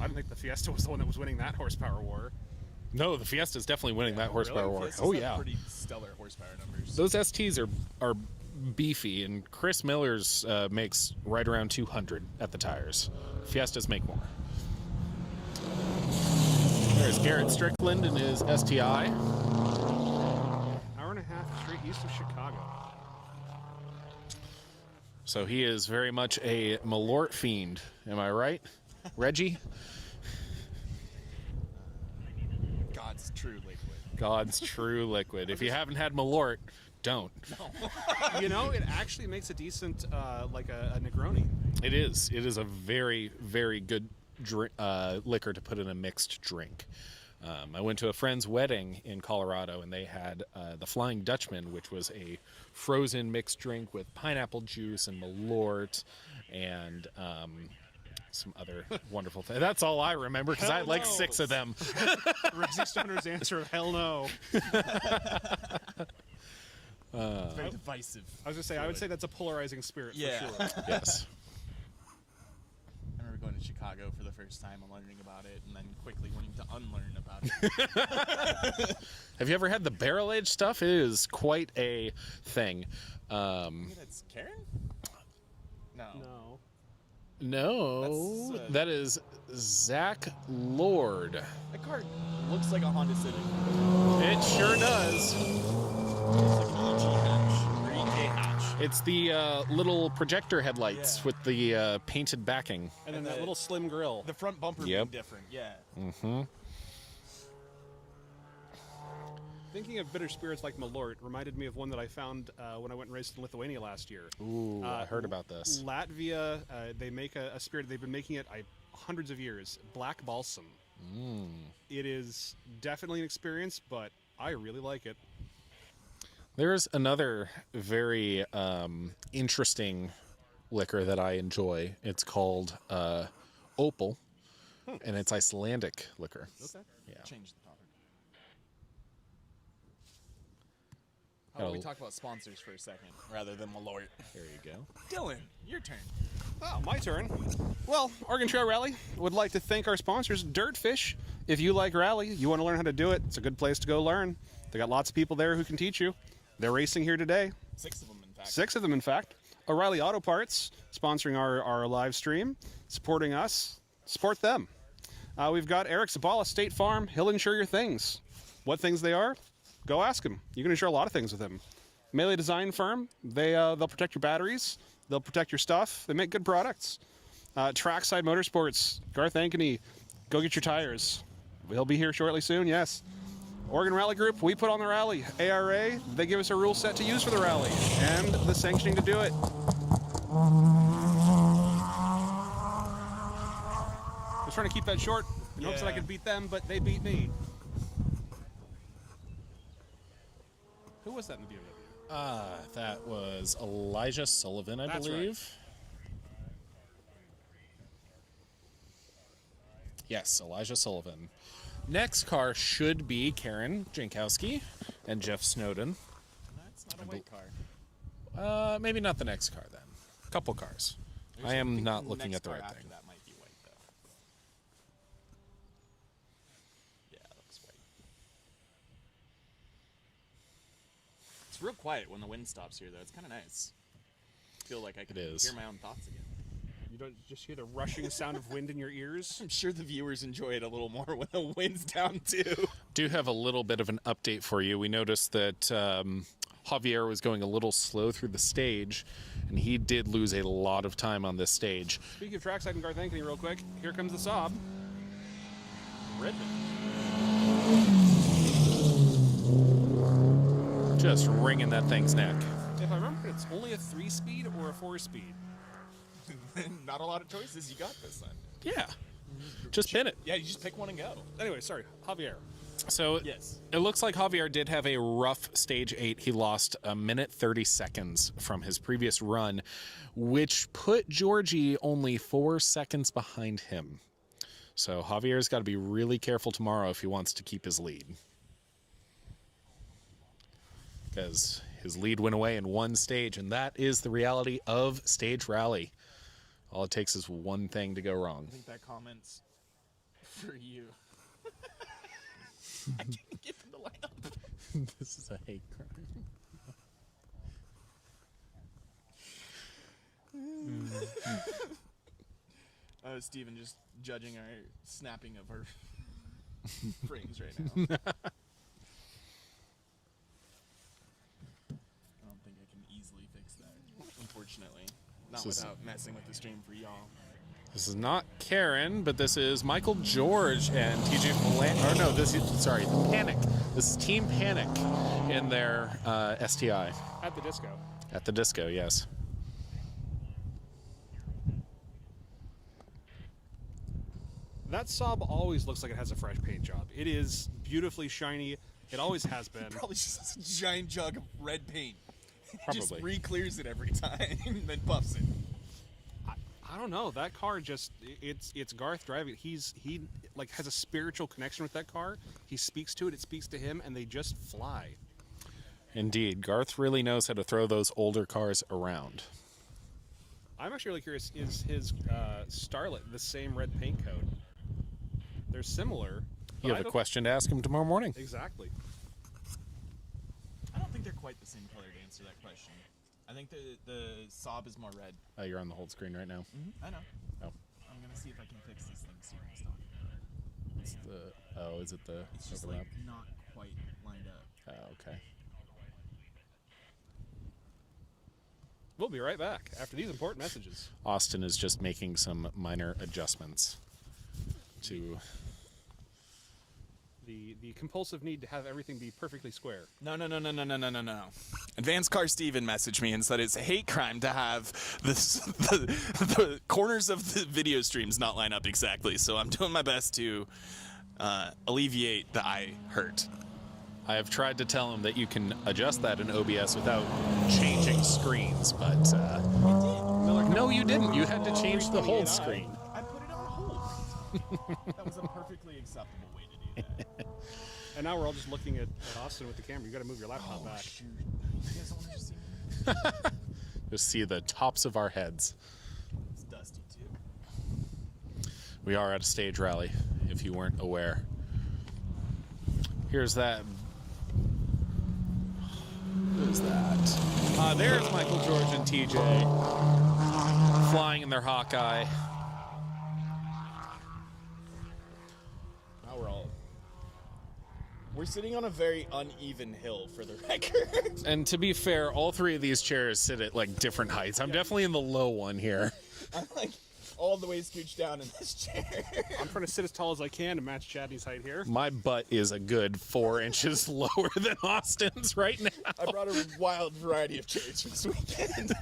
I don't think the Fiesta was the one that was winning that horsepower war. No, the Fiesta's definitely winning that horsepower really? war. Fiestas Oh have yeah. Pretty stellar horsepower numbers. Those STs are beefy, and Chris Miller's makes right around 200 at the tires. Fiestas make more. There's Garrett Strickland and his STI. Hour and a half straight east of Chicago. So he is very much a Malort fiend. Am I right, Reggie? God's true liquid. God's true liquid. If you haven't had Malort, don't. You know, it actually makes a decent, like a Negroni. It is. It is a very, very good liquor to put in a mixed drink. I went to a friend's wedding in Colorado, and they had the Flying Dutchman, which was a frozen mixed drink with pineapple juice and Malort and some other wonderful things. That's all I remember because I had like 6 of them. Resi Stoner's answer of hell no. It's very divisive. I was gonna say, I would say that's a polarizing spirit Yeah. for sure. Yes. I remember going to Chicago for the first time and learning about it, and then quickly wanting to unlearn about it. Have you ever had the barrel aged stuff? It is quite a thing. Maybe that's Karen? No. No. No, That's, that is Zach Lord. That car looks like a Honda Civic. It sure does. It's like an EG hatch or EK hatch. It's the little projector headlights Yeah. with the painted backing. And then And that the- little slim grill. The front bumper Yep. being different. Yeah. Mm-hmm. Thinking of bitter spirits like Malort reminded me of one that I found when I went and raced in Lithuania last year. Ooh, I heard about this. Latvia, they make a spirit. They've been making it hundreds of years. Black Balsam. It is definitely an experience, but I really like it. There's another very interesting liquor that I enjoy. It's called Opal, and it's Icelandic liquor. Okay. Yeah. Change the topic. How about we talk about sponsors for a second rather than Malort? There you go. Dylan, your turn. Oh, my turn. Well, Oregon Trail Rally would like to thank our sponsors, Dirtfish. If you like rally, you want to learn how to do it, it's a good place to go learn. They got lots of people there who can teach you. They're racing here today. 6 of them, in fact. 6 of them, in fact. O'Reilly Auto Parts, sponsoring our live stream, supporting us. Support them. We've got Eric Zabala State Farm. He'll insure your things. What things they are? Go ask him. You can insure a lot of things with him. Melee Design Firm. They'll protect your batteries. They'll protect your stuff. They make good products. Trackside Motorsports. Garth Ankeny. Go get your tires. He'll be here shortly soon. Yes. Oregon Rally Group, we put on the rally. ARA, they give us a rule set to use for the rally and the sanctioning to do it. I was trying to keep that short in hopes that I Yeah. could beat them, but they beat me. Who was that in the BMW? That was Elijah Sullivan, I That's right. believe. Yes, Elijah Sullivan. Next car should be Karen Jankowski and Jeff Snowden. That's not a white car. Maybe not the next car then. A couple cars. I am not looking Next at the car right after thing. That might be white, though. Yeah, that looks white. It's real quiet when the wind stops here, though. It's kind of nice. I feel like I can It is. hear my own thoughts again. You don't just hear the rushing sound of wind in your ears? I'm sure the viewers enjoy it a little more when the wind's down, too. Do have a little bit of an update for you. We noticed that Javier was going a little slow through the stage, and he did lose a lot of time on this stage. Speaking of trackside and Garth Ankeny real quick, here comes the Saab. Redmond. Just wringing that thing's neck. If I remember, it's only a 3-speed or a 4-speed. Not a lot of choices. You got this, then. Yeah. Just pin it. Yeah, you just pick one and go. Anyway, sorry, Javier. So Yes. it looks like Javier did have a rough stage 8. He lost a minute 30 seconds from his previous run, which put Georgie only 4 seconds behind him. So Javier's got to be really careful tomorrow if he wants to keep his lead. Because his lead went away in one stage, and that is the reality of stage rally. All it takes is one thing to go wrong. I think that comment's for you. I can't get him to line up. This is a hate crime. Steven just judging our snapping of our frames right now. I don't think I can easily fix that, unfortunately. Not This is- without messing with the stream for y'all. This is not Karen, but this is Michael George and TJ Milan. Or no, this is, sorry, Panic. This is Team Panic in their STI. At the disco. At the disco, yes. That Saab always looks like it has a fresh paint job. It is beautifully shiny. It always has been. Probably just a giant jug of red paint. Just Probably. re-clears it every time, then buffs it. I don't know. That car just it's Garth driving. He like has a spiritual connection with that car. He speaks to it, it speaks to him, and they just fly. Indeed. Garth really knows how to throw those older cars around. I'm actually really curious, is his Starlet the same red paint coat? They're similar. but You I have a don't- question to ask him tomorrow morning. Exactly. I don't think they're quite the same color to answer that question. I think the Saab is more red. You're on the hold screen right now. I know. Oh. I'm gonna see if I can fix this thing Steven's talking about. It's the, oh, is it the It's just overlap? like not quite lined up. Oh, okay. We'll be right back after these important messages. Austin is just making some minor adjustments to. The compulsive need to have everything be perfectly square. No. Advanced Car Steven messaged me and said it's a hate crime to have the corners of the video streams not line up exactly. So I'm doing my best to alleviate the eye hurt. I have tried to tell him that you can adjust that in OBS without changing screens, but no, you didn't. You had to change the hold screen. I put it on hold. That was a perfectly acceptable way to do that. And now we're all just looking at Austin with the camera. You got to move your laptop back. Shoot. You guys don't want to just see me? Just see the tops of our heads. It's dusty too. We are at a stage rally, if you weren't aware. Here's that. Who's that? There's Michael George and TJ flying in their Hawkeye. Now we're sitting on a very uneven hill for the record. And to be fair, all three of these chairs sit at like different heights. I'm definitely in the low one here. I'm like all the way scooched down in this chair. I'm trying to sit as tall as I can to match Chadney's height here. My butt is a good 4 inches lower than Austin's right now. I brought a wild variety of chairs for this weekend.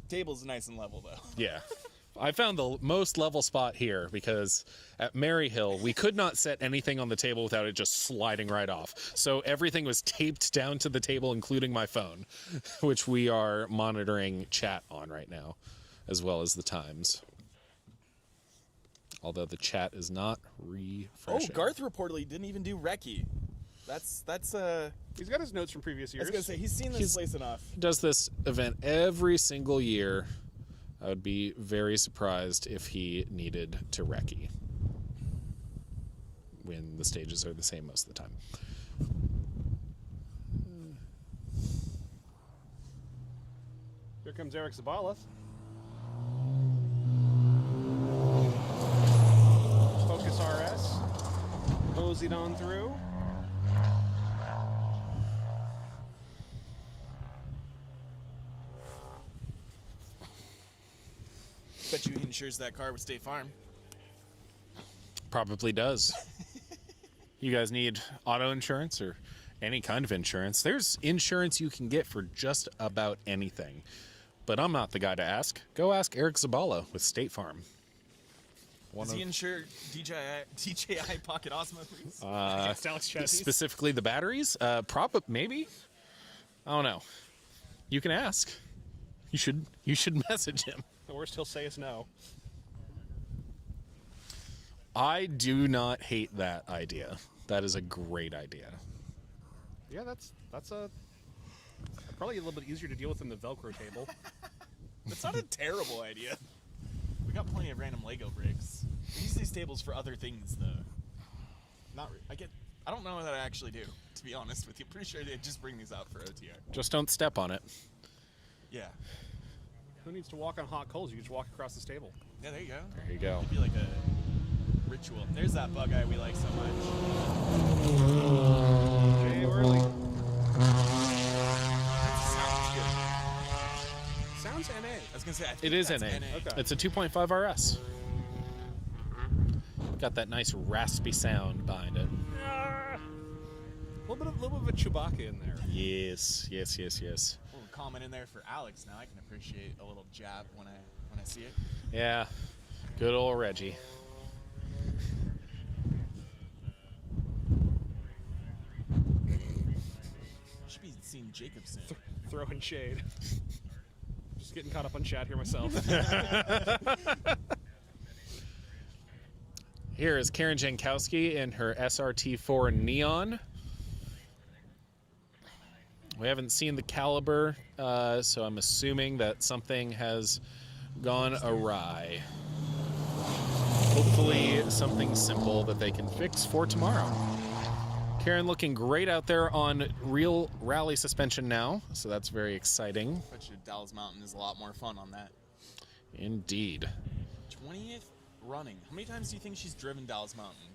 Table's nice and level though. Yeah. I found the most level spot here because at Maryhill, we could not set anything on the table without it just sliding right off. So everything was taped down to the table, including my phone, which we are monitoring chat on right now, as well as the times. Although the chat is not refreshing. Oh, Garth reportedly didn't even do recce. That's He's got his notes from previous I years. was gonna say he's seen this place enough. Does this event every single year. I would be very surprised if he needed to recce when the stages are the same most of the time. Here comes Eric Zabaleth. Focus RS. Moseyed on through. Bet you he insures that car with State Farm. Probably does. You guys need auto insurance or any kind of insurance? There's insurance you can get for just about anything. But I'm not the guy to ask. Go ask Eric Zabala with State Farm. Does he insure DJI Pocket Osmo, please? Yes, Dalles chassis. Specifically the batteries? Maybe. I don't know. You can ask. You should message him. The worst he'll say is no. I do not hate that idea. That is a great idea. Yeah, that's probably a little bit easier to deal with than the Velcro table. That's not a terrible idea. We got plenty of random Lego bricks. We use these tables for other things, though. I don't know what I actually do, to be honest with you. Pretty sure they just bring these out for OTR. Just don't step on it. Yeah. Who needs to walk on hot coals? You just walk across this table. Yeah, there you go. There you go. It'd be like a ritual. There's that bug eye we like so much. Jay Whirly. Sounds good. Sounds NA. I was gonna say, I think It is that's NA. Okay. It's a 2.5 RS. Got that nice raspy sound behind it. A little bit of a Chewbacca in there. Yes. A little comment in there for Alex. Now I can appreciate a little jab when I see it. Yeah. Good old Reggie. Should be seeing Jacob soon. Throwing shade. Just getting caught up on chat here myself. Here is Karen Jankowski in her SRT4 Neon. We haven't seen the caliber, so I'm assuming that something has gone awry. Hopefully something simple that they can fix for tomorrow. Karen looking great out there on real rally suspension now, so that's very exciting. Bet you Dalles Mountain is a lot more fun on that. Indeed. 20th running. How many times do you think she's driven Dalles Mountain?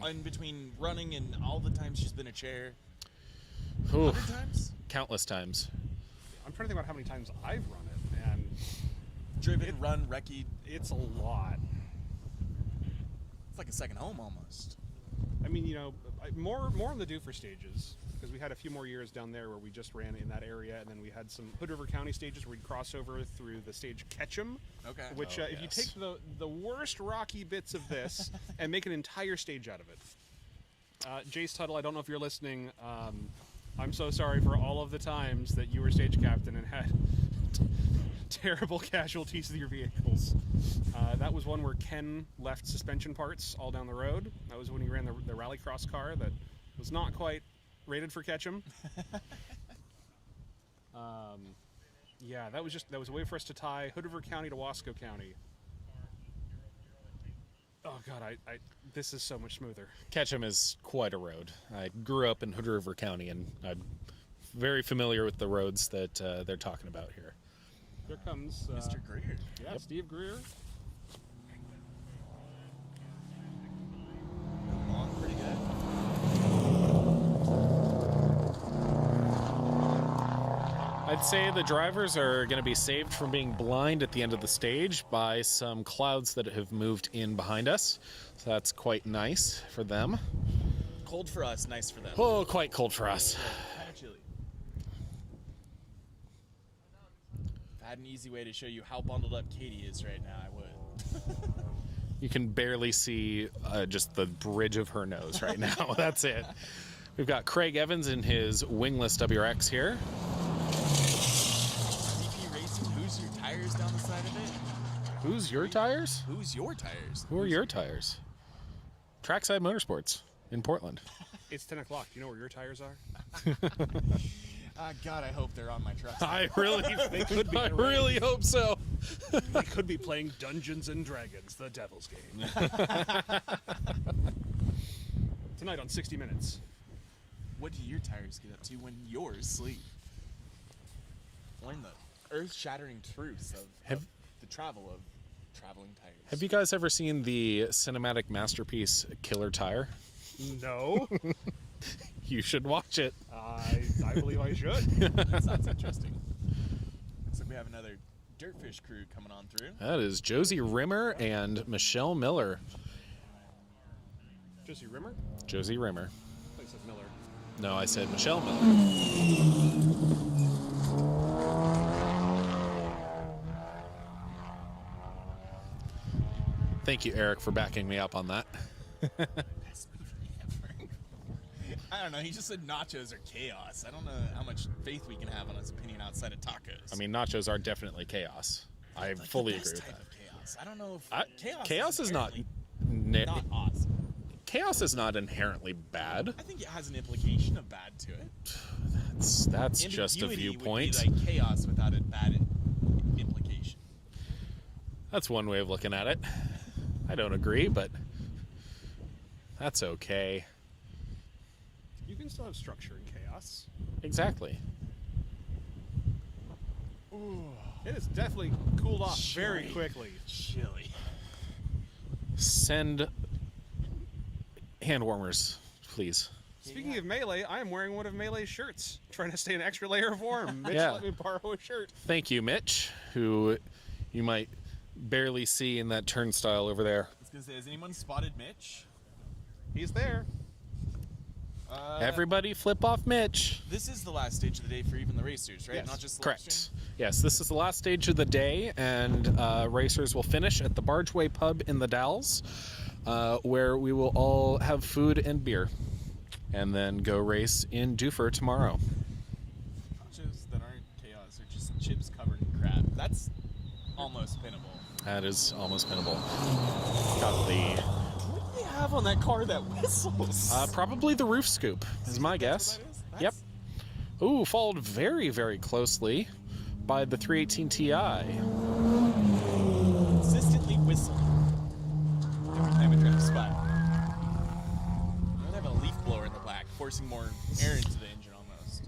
In between running and all the times she's been a chair. Ooh, 100 times? countless times. I'm trying to think about how many times I've run it, and Driven, run, recce. it's a lot. It's like a second home almost. I mean, more on the Doofer stages, because we had a few more years down there where we just ran in that area, and then we had some Hood River County stages where we'd cross over through the stage Ketchum. Okay. Which, Oh, if you yes. take the worst rocky bits of this and make an entire stage out of it. Jace Tuttle, I don't know if you're listening. I'm so sorry for all of the times that you were stage captain and had terrible casualties to your vehicles. That was one where Ken left suspension parts all down the road. That was when he ran the rallycross car that was not quite rated for Ketchum. Yeah, that was a way for us to tie Hood River County to Wasco County. Oh God, this is so much smoother. Ketchum is quite a road. I grew up in Hood River County, and I'm very familiar with the roads that they're talking about here. Here comes Mr. Greer. Yeah, Steve Greer. Long, pretty good. I'd say the drivers are going to be saved from being blind at the end of the stage by some clouds that have moved in behind us. So that's quite nice for them. Cold for us, nice for them. Oh, quite cold for us. Kind of chilly. If I had an easy way to show you how bundled up Katie is right now, I would. You can barely see just the bridge of her nose right now. That's it. We've got Craig Evans in his wingless WRX here. VP Racing, who's your tires down the side of it? Who's your tires? Who's your tires? Who are your tires? Trackside Motorsports in Portland. It's 10 o'clock. Do you know where your tires are? God, I hope they're on my truck. I really, They could be. I really hope so. They could be playing Dungeons and Dragons, the Devil's Game. Tonight on 60 Minutes. What do your tires get up to when yours sleep? Learn the earth-shattering truths of the travel of traveling tires. Have you guys ever seen the cinematic masterpiece Killer Tire? No. You should watch it. I believe I should. That sounds interesting. Looks like we have another Dirtfish crew coming on through. That is Josie Rimmer and Michelle Miller. Josie Rimmer? Josie Rimmer. I think it said Miller. No, I said Michelle Miller. Thank you, Eric, for backing me up on that. Best movie ever. I don't know. He just said nachos are chaos. I don't know how much faith we can have on his opinion outside of tacos. I mean, nachos are definitely chaos. I Like, fully the agree best with type that. of chaos. I don't know if Chaos is not. inherently not awesome. Chaos is not inherently bad. I think it has an implication of bad to it. That's just a Ambiguity viewpoint. would be like chaos without a bad implication. That's one way of looking at it. I don't agree, but that's okay. You can still have structure in chaos. Exactly. It has definitely cooled off very Chilly. quickly. Chilly. Send hand warmers, please. Speaking of Melee, I am wearing one of Melee's shirts, trying to stay an extra layer of warm. Mitch Yeah. let me borrow a shirt. Thank you, Mitch, who you might barely see in that turnstile over there. I was gonna say, has anyone spotted Mitch? He's there. Everybody flip off Mitch. This is the last stage of the day for even the racers, right? Yes. Not just the live Correct. stream? Yes, this is the last stage of the day, and racers will finish at the Bargeway Pub in the Dalles, where we will all have food and beer, and then go race in Duffer tomorrow. Nachos that aren't chaos are just chips covered in crab. That's almost pinnable. That is almost pinnable. Got the What do they have on that car that whistles? probably the roof scoop is my guess. That's what that is? Yep. Ooh, followed very, very closely by the 318 Ti. Consistently whistling every time it drives by. They have a leaf blower in the back, forcing more air into the engine almost.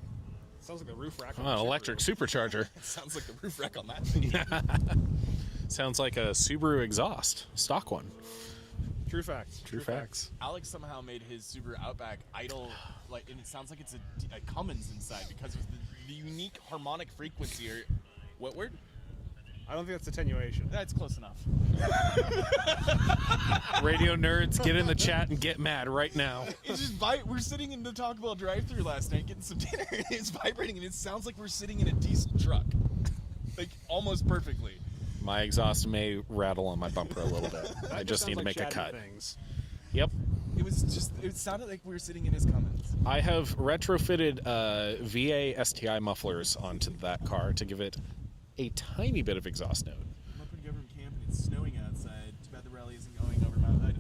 Sounds like the roof rack. on Oh, the an electric supercharger. It sounds like the roof rack on that thing. Sounds like a Subaru exhaust, stock one. True facts. True facts. Alex somehow made his Subaru Outback idle, like, and it sounds like it's a Cummins inside because of the unique harmonic frequency. Or what word? I don't think that's attenuation. That's close enough. Radio nerds, get in the chat and get mad right now. It's just we're sitting in the Taco Bell drive-thru last night getting some dinner, and it's vibrating, and it sounds like we're sitting in a diesel truck, like almost perfectly. My exhaust may rattle on my bumper a little bit. I That just sounds need to like make a chatty cut. Things. Yep. It sounded like we were sitting in his Cummins. I have retrofitted VA STI mufflers onto that car to give it a tiny bit of exhaust note. I'm up in government camp and it's snowing outside. Too bad the rally isn't going over Mount Hood.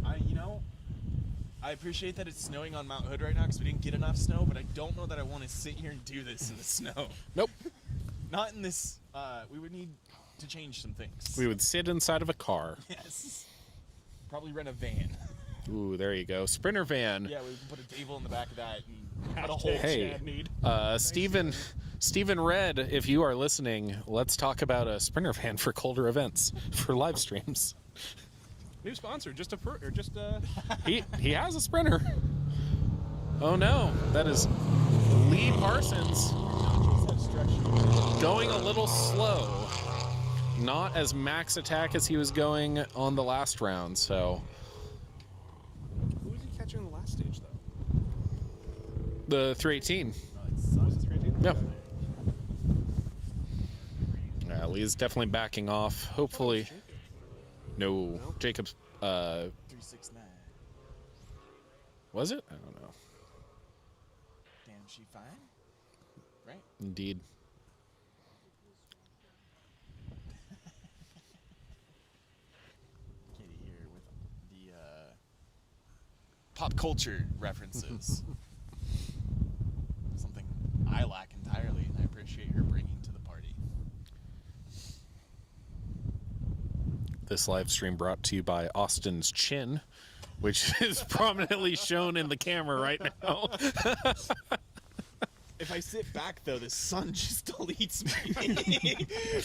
I appreciate that it's snowing on Mount Hood right now because we didn't get enough snow, but I don't know that I want to sit here and do this in the snow. Nope. Not in this. We would need to change some things. We would sit inside of a car. Yes. Probably rent a van. Ooh, there you go. Sprinter van. Yeah, we can put a table in the back of that and put a whole Hey, Chad need. Stephen Red, if you are listening, let's talk about a Sprinter van for colder events, for live streams. New sponsor, just a He has a Sprinter. Oh no, that is Lee Parsons going a little slow. Not as max attack as he was going on the last round, so Who was he catching in the last stage though? the 318. Was it 318? Yep. Yeah, Lee's definitely backing off. Hopefully. No. Jacob's 369. was it? I don't know. Damn, she fine? Right? Indeed. Kitty here with the pop culture references. Something I lack entirely, and I appreciate her bringing to the party. This live stream brought to you by Austin's chin, which is prominently shown in the camera right now. If I sit back, though, the sun just deletes me.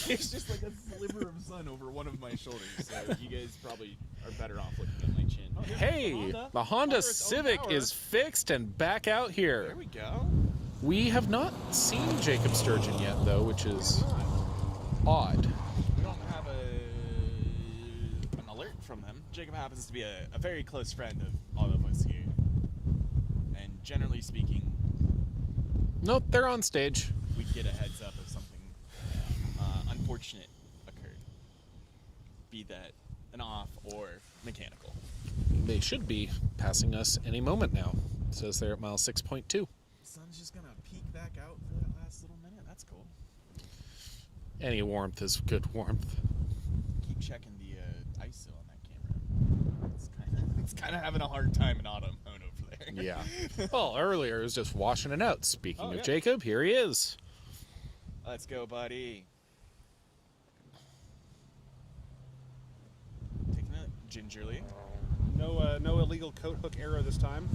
It's just like a sliver of sun over one of my shoulders. So you guys probably are better off looking at my chin. Hey, the Honda its own Civic power. is fixed and back out here. There we go. We have not seen Jacob Sturgeon yet, though, which is odd. We don't have an alert from him. Jacob happens to be a very close friend of all of us here. And generally speaking, Nope, they're on stage. we get a heads up if something unfortunate occurred. Be that an off or mechanical. They should be passing us any moment now. It says they're at mile 6.2. The sun's just gonna peek back out for that last little minute. That's cool. Any warmth is good warmth. Keep checking the ice sill on that camera. It's kind of having a hard time in autumn mode over there. Yeah. Well, earlier it was just washing it out. Speaking Oh, of yeah. Jacob, here he is. Let's go, buddy. Taking it gingerly. No illegal coat hook arrow this time.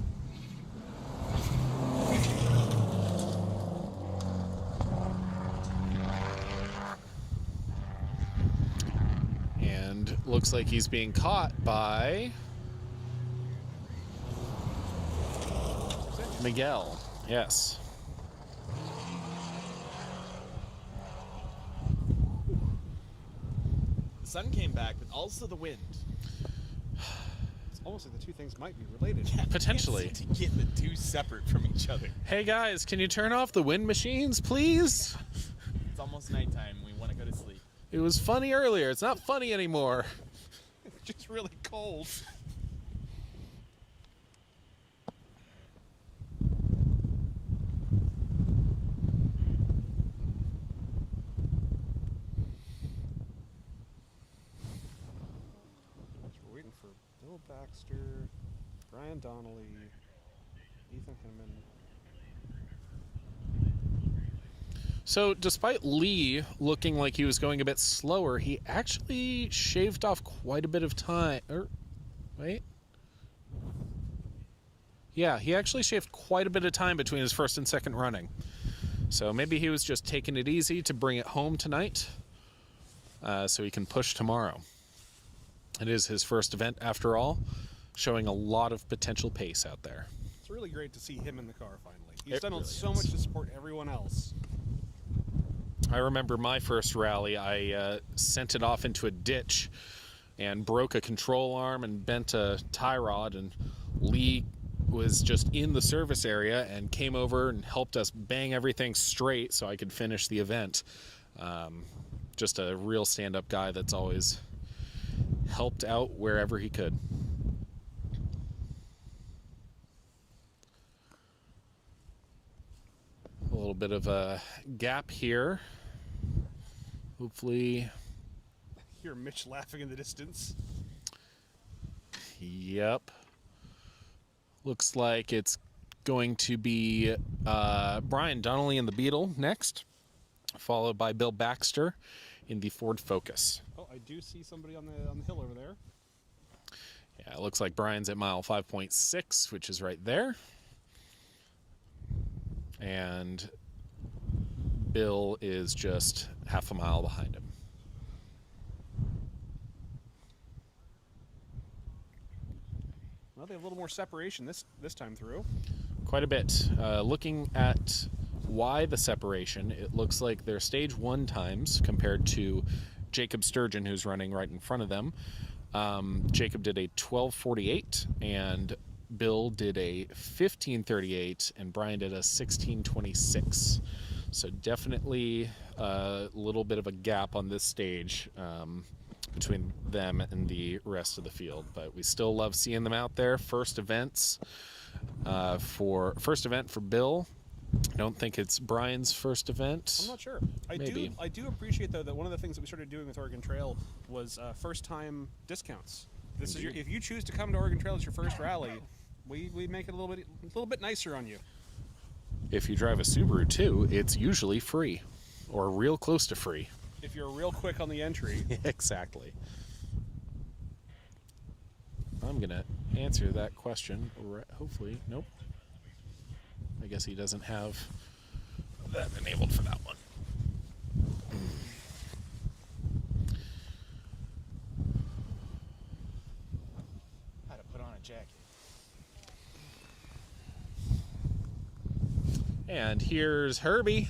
And looks like he's being caught by Miguel. Yes. The sun came back, but also the wind. It's almost like the two things might be related. Potentially. Can't seem to get the two separate from each other. Hey guys, can you turn off the wind machines, please? It's almost nighttime. We want to go to sleep. It was funny earlier. It's not funny anymore. It's just really cold. We're waiting for Bill Baxter, Brian Donnelly, Ethan Hinman. So, despite Lee looking like he was going a bit slower, he actually shaved off quite a bit of time. Wait. Yeah, he actually shaved quite a bit of time between his first and second running. So maybe he was just taking it easy to bring it home tonight, so he can push tomorrow. It is his first event after all, showing a lot of potential pace out there. It's really great to see him in the car finally. He's It done really so is. much to support everyone else. I remember my first rally, I sent it off into a ditch and broke a control arm and bent a tie rod, and Lee was just in the service area and came over and helped us bang everything straight so I could finish the event. Just a real stand-up guy that's always helped out wherever he could. A little bit of a gap here. Hopefully, Hear Mitch laughing in the distance. yep. Looks like it's going to be Brian Donnelly in the Beetle next, followed by Bill Baxter in the Ford Focus. Oh, I do see somebody on the hill over there. Yeah, it looks like Brian's at mile 5.6, which is right there. And Bill is just half a mile behind him. Well, they have a little more separation this time through. Quite a bit. Looking at why the separation, it looks like they're stage 1 times compared to Jacob Sturgeon, who's running right in front of them. Jacob did a 12:48, and Bill did a 15:38, and Brian did a 16:26. So definitely a little bit of a gap on this stage between them and the rest of the field, but we still love seeing them out there. First event for Bill. I don't think it's Brian's first event. I'm not sure. Maybe. I do appreciate though that one of the things that we started doing with Oregon Trail was first time discounts. This is if you choose to come to Oregon Trail as your first rally, we make it a little bit nicer on you. If you drive a Subaru too, it's usually free, or real close to free. If you're real quick on the entry. Exactly. I'm gonna answer that question. Hopefully, nope. I guess he doesn't have that enabled for that one. How to put on a jacket. And here's Herbie,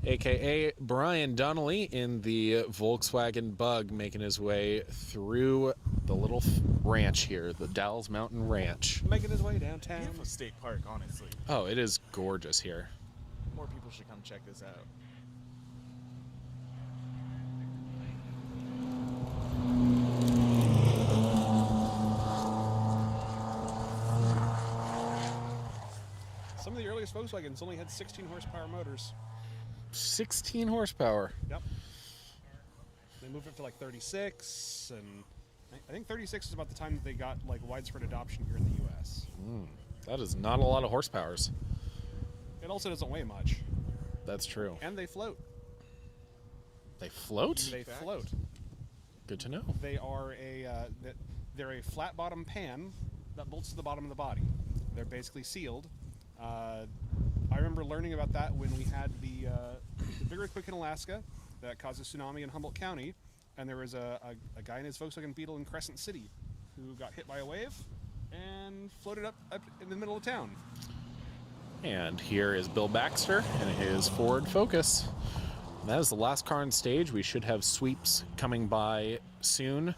aka Brian Donnelly, in the Volkswagen Bug, making his way through the little ranch here, the Dalles Mountain Ranch. Making his way downtown. Beautiful state park, honestly. Oh, it is gorgeous here. More people should come check this out. earliest Volkswagens only had 16 horsepower motors. 16 horsepower. Yep. They moved up to like 36, and I think 36 is about the time that they got like widespread adoption here in the U.S. That is not a lot of horsepowers. It also doesn't weigh much, That's true. and they float. They float? They float. Good to know. They are they're a flat bottom pan that bolts to the bottom of the body. They're basically sealed. I remember learning about that when we had the big earthquake in Alaska that caused a tsunami in Humboldt County, and there was a guy in his Volkswagen Beetle in Crescent City who got hit by a wave and floated up in the middle of town. And here is Bill Baxter and his Ford Focus. That is the last car on stage. We should have sweeps coming by soon.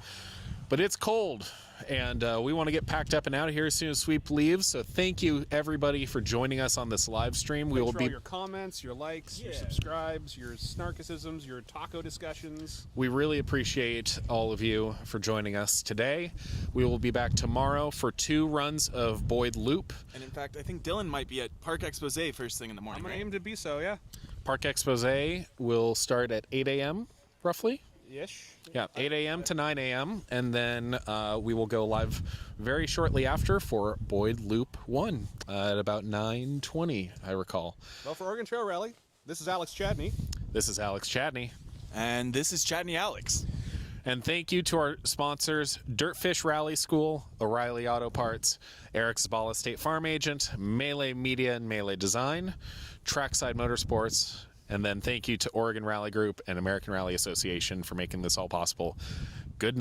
But it's cold, and we want to get packed up and out of here as soon as sweep leaves. So thank you, everybody, for joining us on this live stream. We Thanks will for be all your comments, your likes, your subscribes, your snarkicisms, your taco discussions. We really appreciate all of you for joining us today. We will be back tomorrow for 2 runs of Boyd Loop. And in fact, I think Dylan might be at Park Expose first thing in the morning. I'm going right? to aim to be so, yeah. Park Expose will start at 8 a.m. roughly. Ish. Yeah, 8 a.m. to 9 a.m. And then we will go live very shortly after for Boyd Loop 1 at about 9:20, I recall. Well, for Oregon Trail Rally, this is Alex Chadney. This is Alex Chadney. And this is Chadney Alex. And thank you to our sponsors, Dirtfish Rally School, O'Reilly Auto Parts, Eric Zabala State Farm Agent, Melee Media and Melee Design, Trackside Motorsports, and then thank you to Oregon Rally Group and American Rally Association for making this all possible.